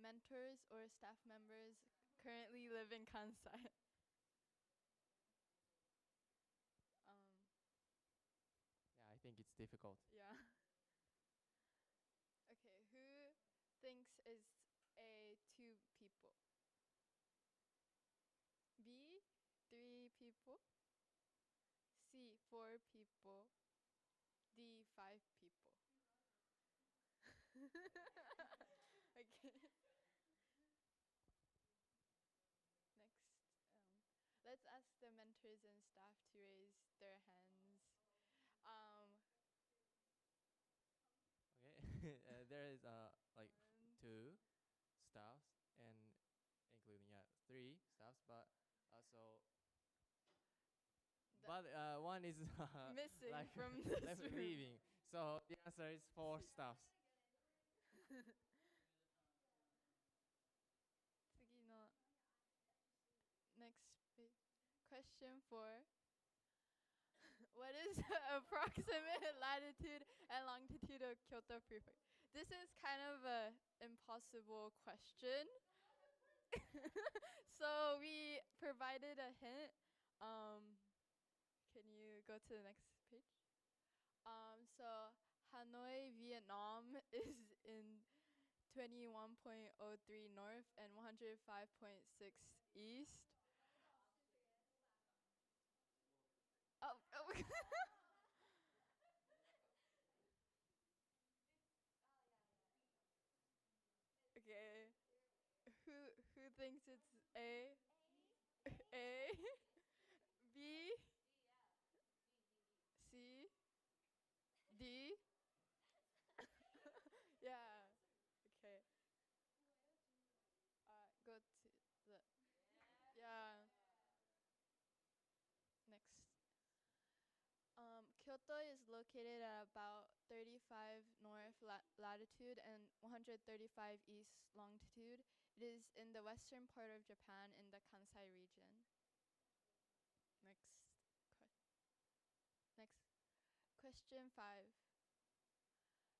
mentors or staff members currently live in Kansai? Yeah, I think it's difficult. Yeah. Okay, who thinks is A, 2 people? B, 3 people? C, 4 people? D, 5 people? Okay. Next, let's ask the mentors and staff to raise their hands. Okay, there is like 2 staffs, and including 3 stuff, but so. But one is missing like from this left room. leaving. So the answer is 4 stuffs. 次の next page. Question 4. What is the approximate latitude and longitude of Kyoto Prefecture? This is kind of a impossible question. So we provided a hint. Can you go to the next page? So Hanoi, Vietnam is in 21.03 north and 105.6 east. Oh. Okay. Who thinks it's A? A. B. C. D. Yeah. Okay. Go to the. Yeah. Next. Kyoto is located at about 35 north latitude and 135 east longitude. It is in the western part of Japan in the Kansai region. Next. Question 5.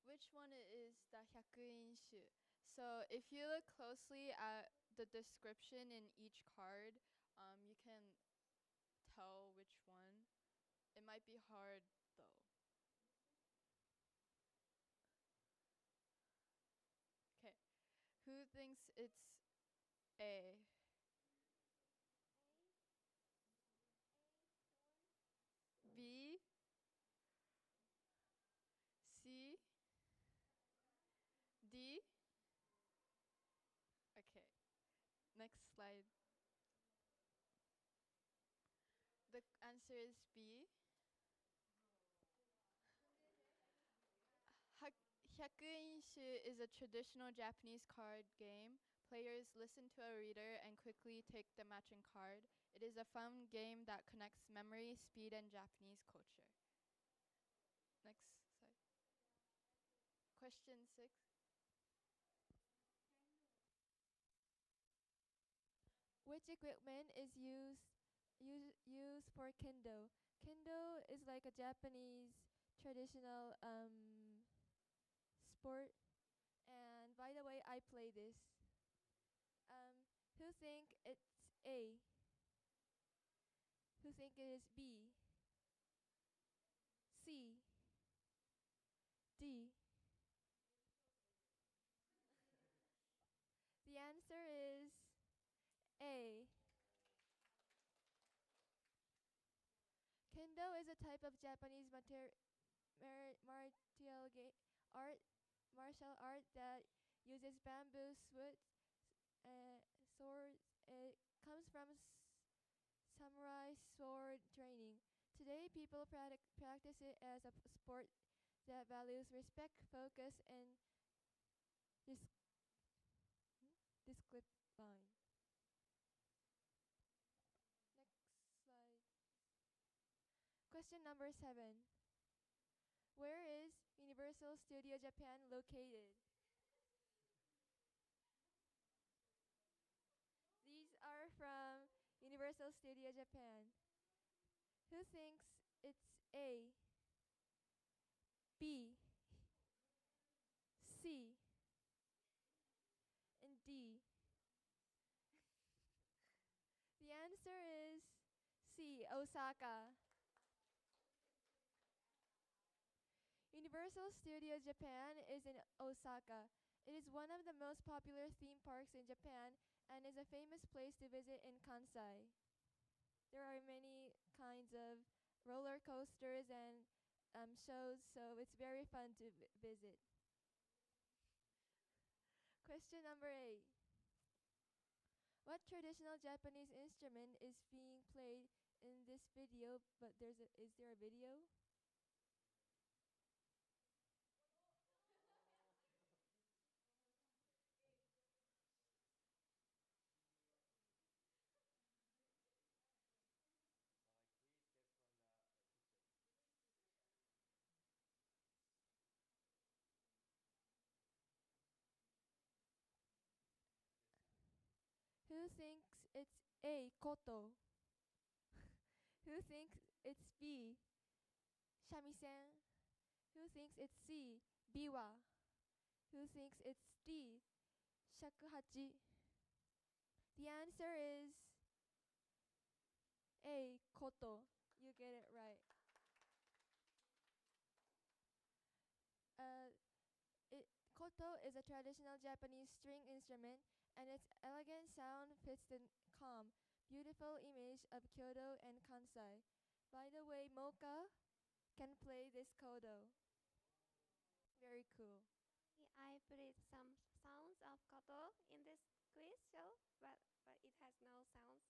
Which one is the hyakuin-shu? So if you look closely at the description in each card, you can tell which one. It might be hard though. Okay. Who thinks it's A? B? C? D? Okay. Next slide. The answer is B. Hyakuin-shu is a traditional Japanese card game. Players listen to a reader and quickly take the matching card. It is a fun game that connects memory, speed, and Japanese culture. Next slide. Question 6. Which equipment is used for kendo? Kendo is like a Japanese traditional sport. And by the way, I play this. Who think it's A? Who think it is B? C? D? The answer is A. Kendo is a type of Japanese martial art that uses bamboo swords. It comes from samurai sword training. Today, people practice it as a sport that values respect, focus, and discipline. Next slide. Question number 7. Where is Universal Studio Japan located? These are from Universal Studio Japan. Who thinks it's A, B, C, and D? The answer is C, Osaka. Universal Studios Japan is in Osaka. It is one of the most popular theme parks in Japan and is a famous place to visit in Kansai. There are many kinds of roller coasters and shows, so it's very fun to visit. Question number 8. What traditional Japanese instrument is being played in this video? But is there a video? thinks it's A. Koto? Who thinks it's B. Shamisen? Who thinks it's C. Biwa? Who thinks it's D. Shakuhachi? The answer is A. Koto. You get it right. Koto is a traditional Japanese string instrument, and its elegant sound fits the calm, beautiful image of Kyoto and Kansai. By the way, Mocha can play this koto. Very cool. I played some sounds of koto in this quiz show, but it has no sounds here.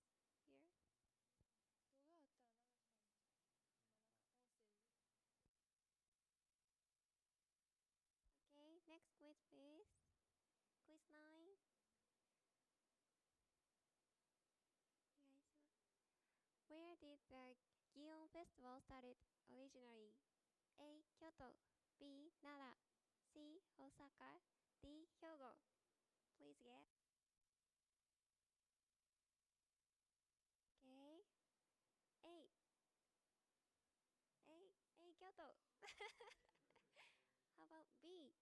Okay, next quiz, please. Quiz 9. Where did the Gion Festival started originally? A. Kyoto, B. Nara, C. Osaka, D. Hyogo. Please guess. Okay. A. Kyoto. How about B?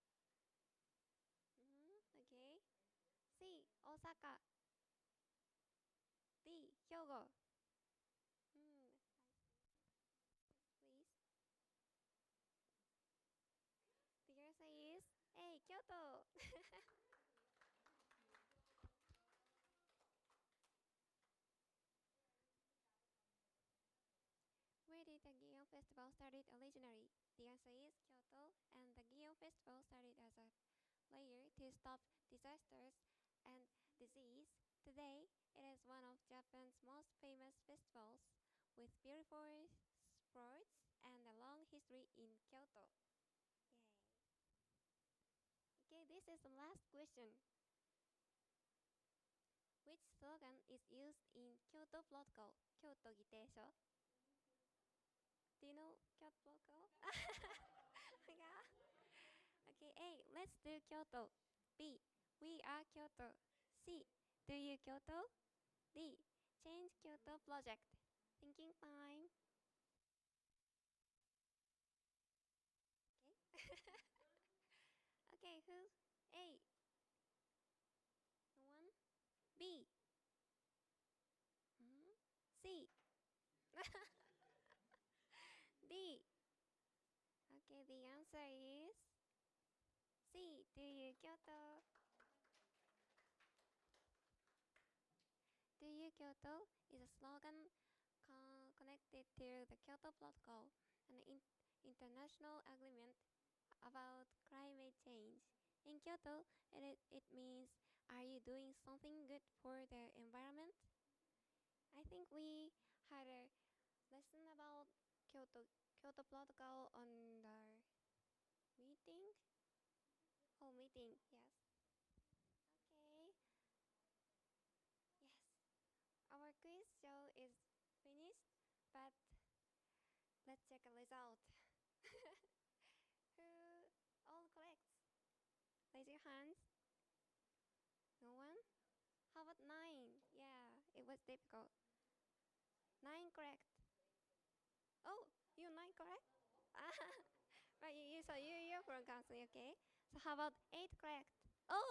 Okay. C. Osaka. D. Hyogo. Please. The answer is A. Kyoto. Where did the Gion Festival started originally? The answer is Kyoto, and the Gion Festival started as a layer to stop disasters and disease. Today, it is one of Japan's most famous festivals, with beautiful sports and a long history in Kyoto. Yay. Okay, this is the last question. Which slogan is used in Kyoto protocol? Kyoto Giteisho. Do you know Kyoto protocol? Yeah. Okay, A. Let's do Kyoto. B. We are Kyoto. C. Do you Kyoto? D. Change Kyoto project. Thinking time. Okay. Okay, who's A? No one? B. C. D. Okay, the answer is C. Do you Kyoto? Do you Kyoto is a slogan connected to the Kyoto Protocol, an international agreement about climate change. In Kyoto, it means, are you doing something good for the environment? I think we had a lesson about Kyoto Protocol on the meeting. Oh, meeting, yes. Okay. Yes. Our quiz show is finished, but let's check a result. Who all correct? Raise your hands. No one? How about 9? Yeah, it was difficult. 9 correct. Oh, you 9 correct? But you're from Kansai, okay? So how about 8 correct? Oh,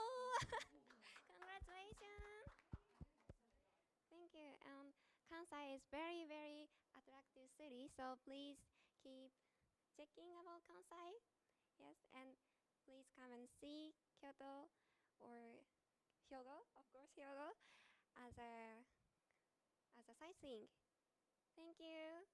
congratulations! Thank you. Kansai is very, very attractive city, so please keep checking about Kansai. Yes, and please come and see Kyoto or Hyogo, of course Hyogo, as a sightseeing. Thank you.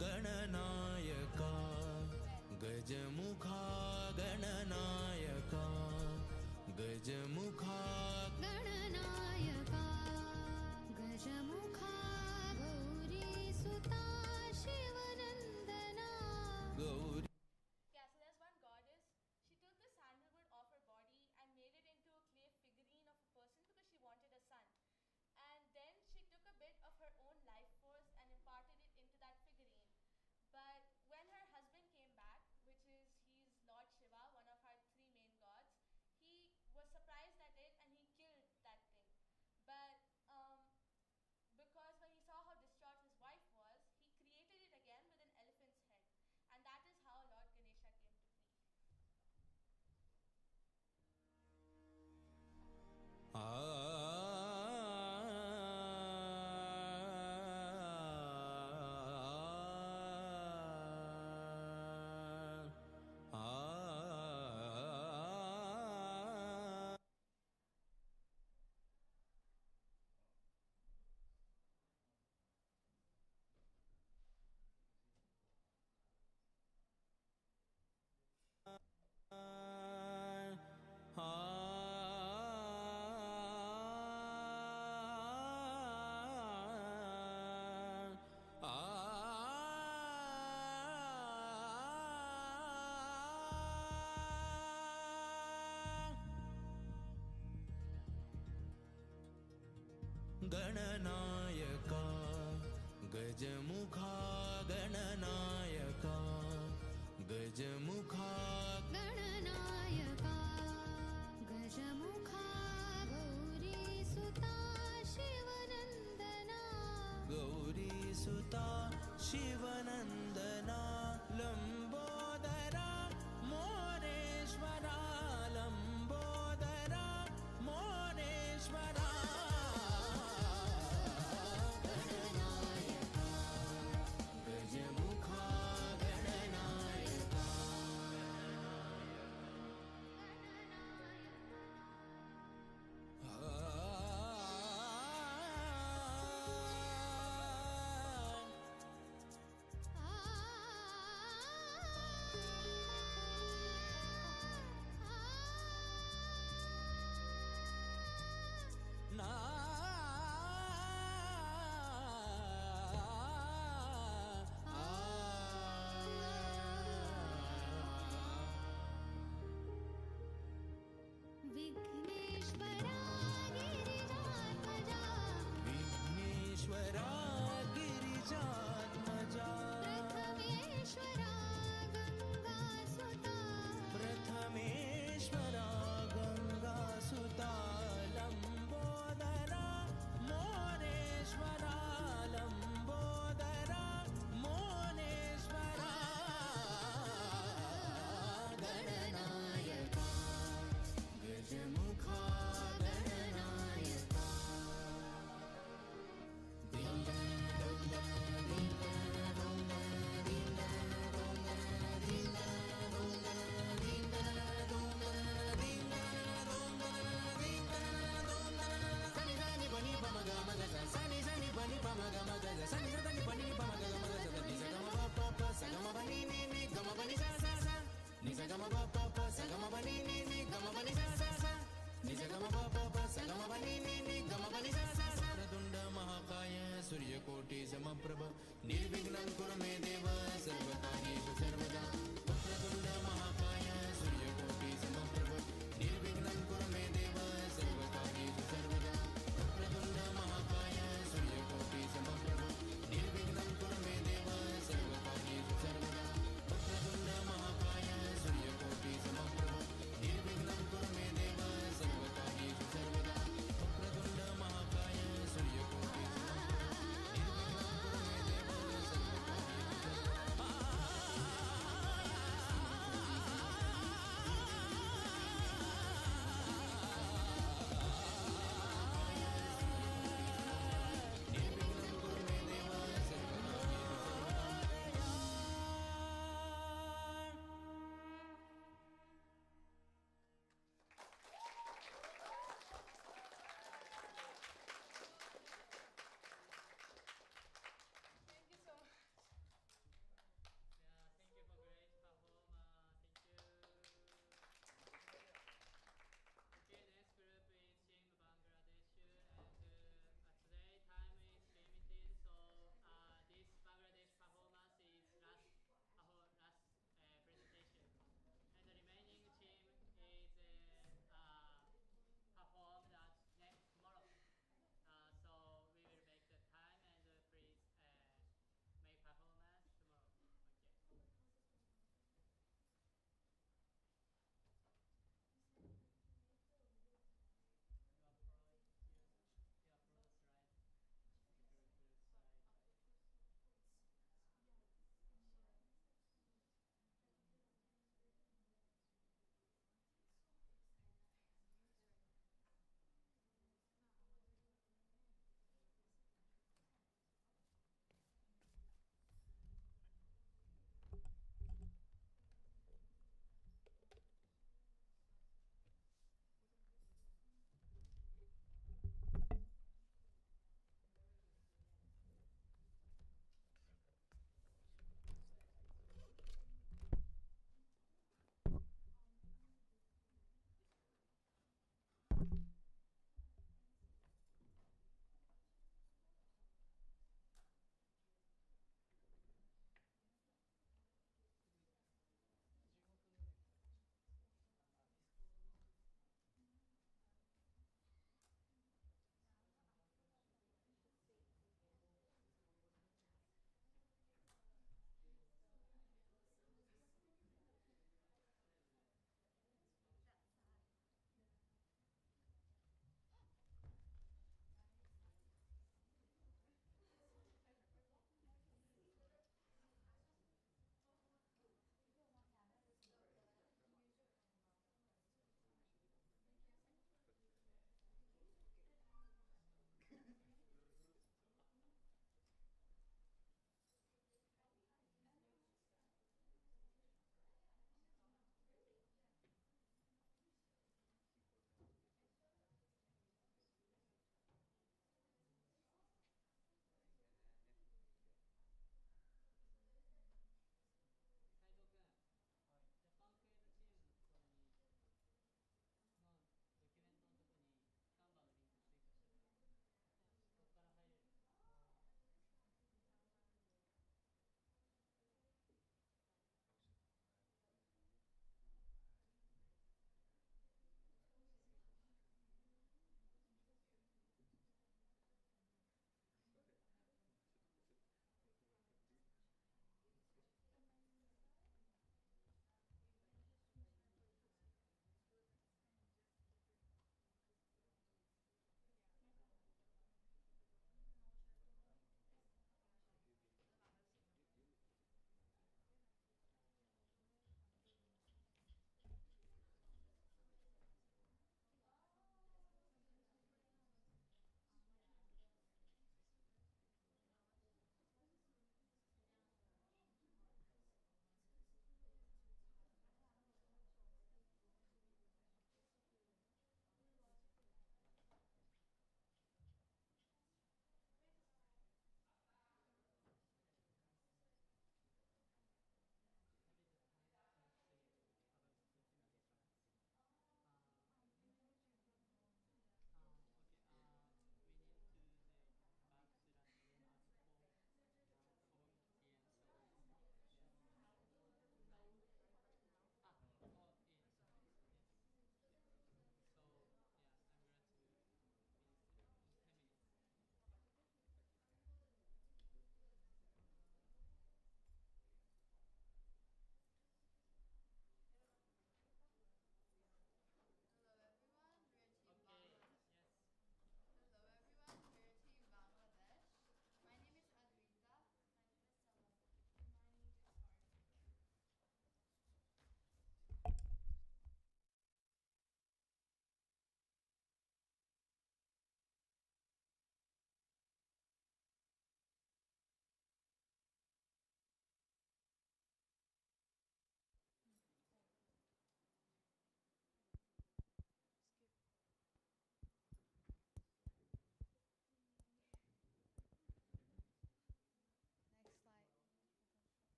गणनायका गजमुखा गणनायका गजमुखा गणनायका गजमुखा गौरीसुता शिवनन्दना Gauri Yeah, so there's one goddess. She took the sandalwood off her body and made it into a clay figurine of a person because she wanted a son. And then she took a bit of her own life force and imparted it into that figurine. But when her husband came back, which is he's Lord Shiva, one of our three main gods, he was surprised at it and he killed that thing. But because when he saw how distraught his wife was, he created it again with an elephant's head. And that is how Lord Ganesha came to be. गणनायका गजमुखा गणनायका गजमुखा गणनायका गजमुखा गौरीसुता शिवनन्दना गौरीसुता शिवनन्दना लम्बोदरा मोरेश्वरा लम्बोदरा मोरेश्वरा गणनायका गजमुखा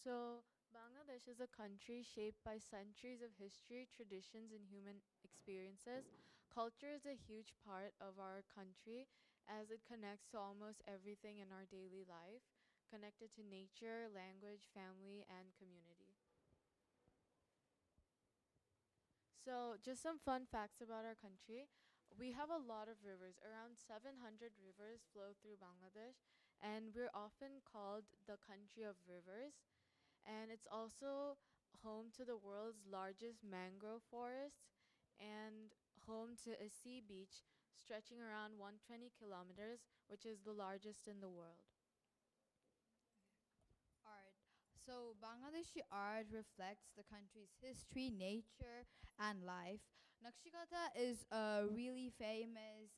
So, Bangladesh is a country shaped by centuries of history, traditions, and human experiences. Culture is a huge part of our country as it connects to almost everything in our daily life, connected to nature, language, family, and community. So, just some fun facts about our country. We have a lot of rivers. Around 700 rivers flow through Bangladesh, and we're often called the country of rivers. And it's also home to the world's largest mangrove forest and home to a sea beach stretching around 120 kilometers, which is the largest in the world. Art. So Bangladeshi art reflects the country's history, nature, and life. Nakshikata is a really famous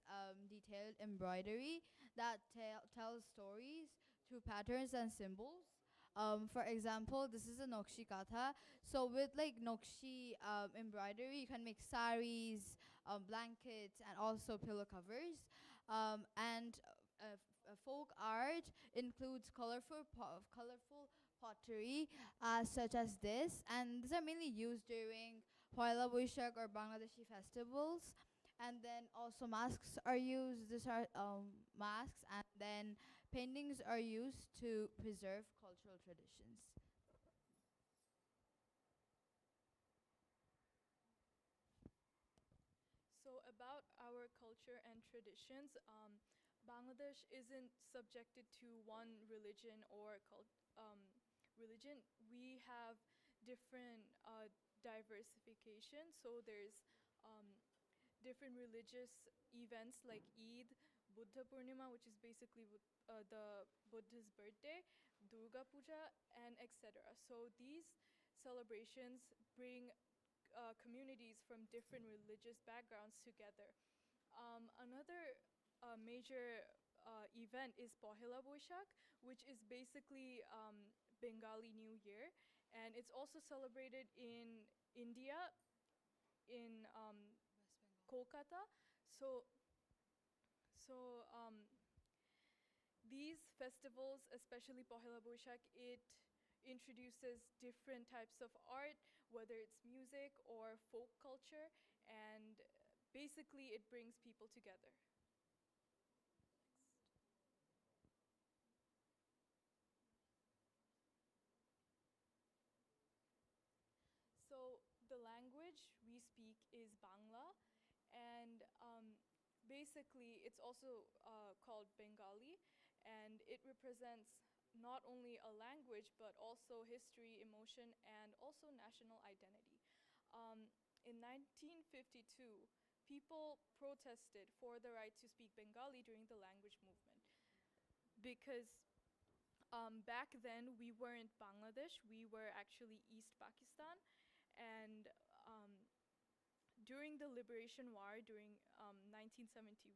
detailed embroidery that tells stories through patterns and symbols. For example, this is a Nokshikata. So with like Nokshi embroidery, you can make saris, blankets, and also pillow covers. Folk art includes colorful pottery such as this, and these are mainly used during Poila Boishakh or Bangladeshi festivals. And then also masks are used. These are masks, and then paintings are used to preserve cultural traditions. So about our culture and traditions, Bangladesh isn't subjected to one religion or religion. We have different diversification. So there's different religious events like Eid, Buddha Purnima, which is basically the Buddha's birthday, Durga Puja, and etc. So these celebrations bring communities from different religious backgrounds together. Another major event is Pohila Boishakh, which is basically Bengali New Year, and it's also celebrated in India, in Kolkata. So these festivals, especially Pohila Boishakh, it introduces different types of art, whether it's music or folk culture, and basically it brings people together. So the language we speak is Bangla, and basically it's also called Bengali, and it represents not only a language but also history, emotion, and also national identity. In 1952, people protested for the right to speak Bengali during the language movement because back then we weren't Bangladesh, we were actually East Pakistan, and during the Liberation War, during 1971,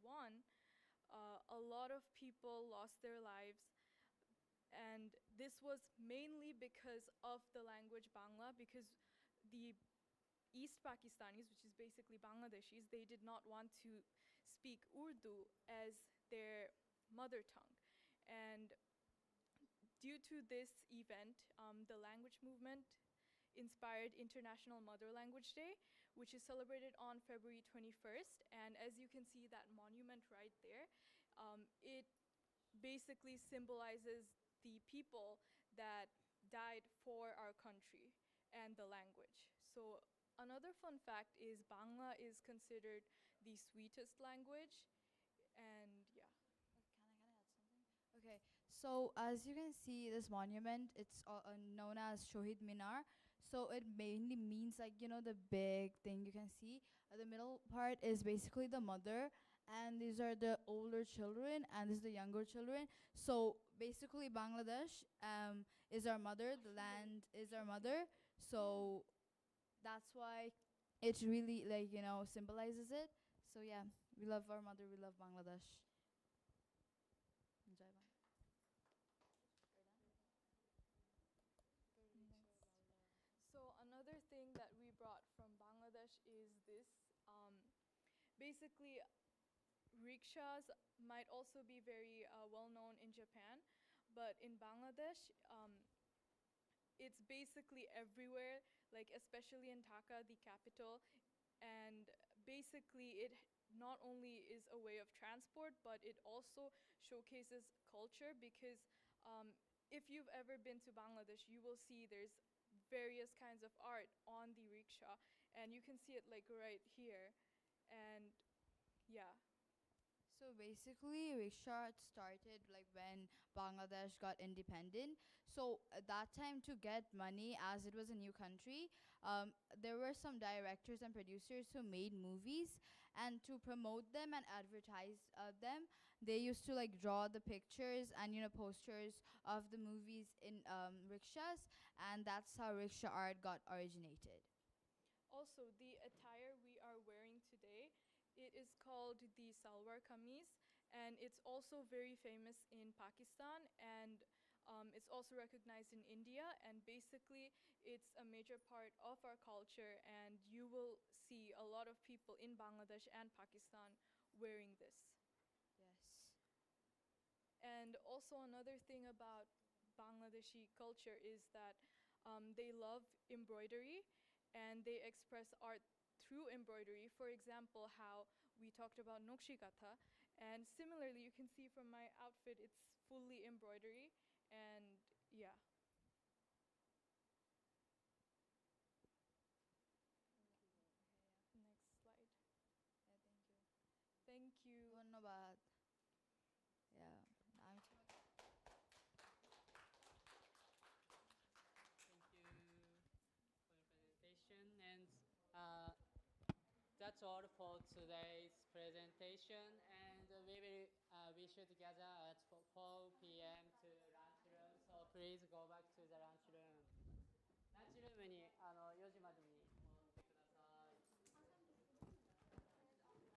a lot of people lost their lives, and this was mainly because of the language Bangla, because the East Pakistanis, which is basically Bangladeshis, they did not want to speak Urdu as their mother tongue. And due to this event, the language movement inspired International Mother Language Day, which is celebrated on February 21st. And as you can see that monument right there, it basically symbolizes the people that died for our country and the language. So another fun fact is Bangla is considered the sweetest language, and yeah. Okay, so as you can see, this monument, it's known as Shohid Minar. So it mainly means like, you know, the big thing you can see. The middle part is basically the mother, and these are the older children, and this is the younger children. So basically Bangladesh is our mother, the land is our mother. So that's why it really like, you know, symbolizes it. So yeah, we love our mother, we love Bangladesh. Enjoy Bangladesh. So another thing that we brought from Bangladesh is this. Basically, rickshaws might also be very well known in Japan, but in Bangladesh, it's basically everywhere, like especially in Dhaka, the capital. And basically it not only is a way of transport, but it also showcases culture because if you've ever been to Bangladesh, you will see there's various kinds of art on the rickshaw, and you can see it like right here. And yeah. So basically, rickshaw started like when Bangladesh got independent. So at that time, to get money, as it was a new country, there were some directors and producers who made movies, and to promote them and advertise them, they used to like draw the pictures and posters of the movies in rickshaws, and that's how rickshaw art got originated. Also, the attire we are wearing today, it is called the salwar kameez, and it's also very famous in Pakistan, and it's also recognized in India. And basically, it's a major part of our culture, and you will see a lot of people in Bangladesh and Pakistan wearing this. Yes. And also another thing about Bangladeshi culture is that they love embroidery, and they express art through embroidery. For example, how we talked about Nokshikatha, and similarly, you can see from my outfit, it's fully embroidery, and yeah. Next slide. Thank you. ধন্যবাদ. Yeah. I'm Presentation, and that's all for today's presentation, and we should gather at 4 p.m. to lunchroom, so please go back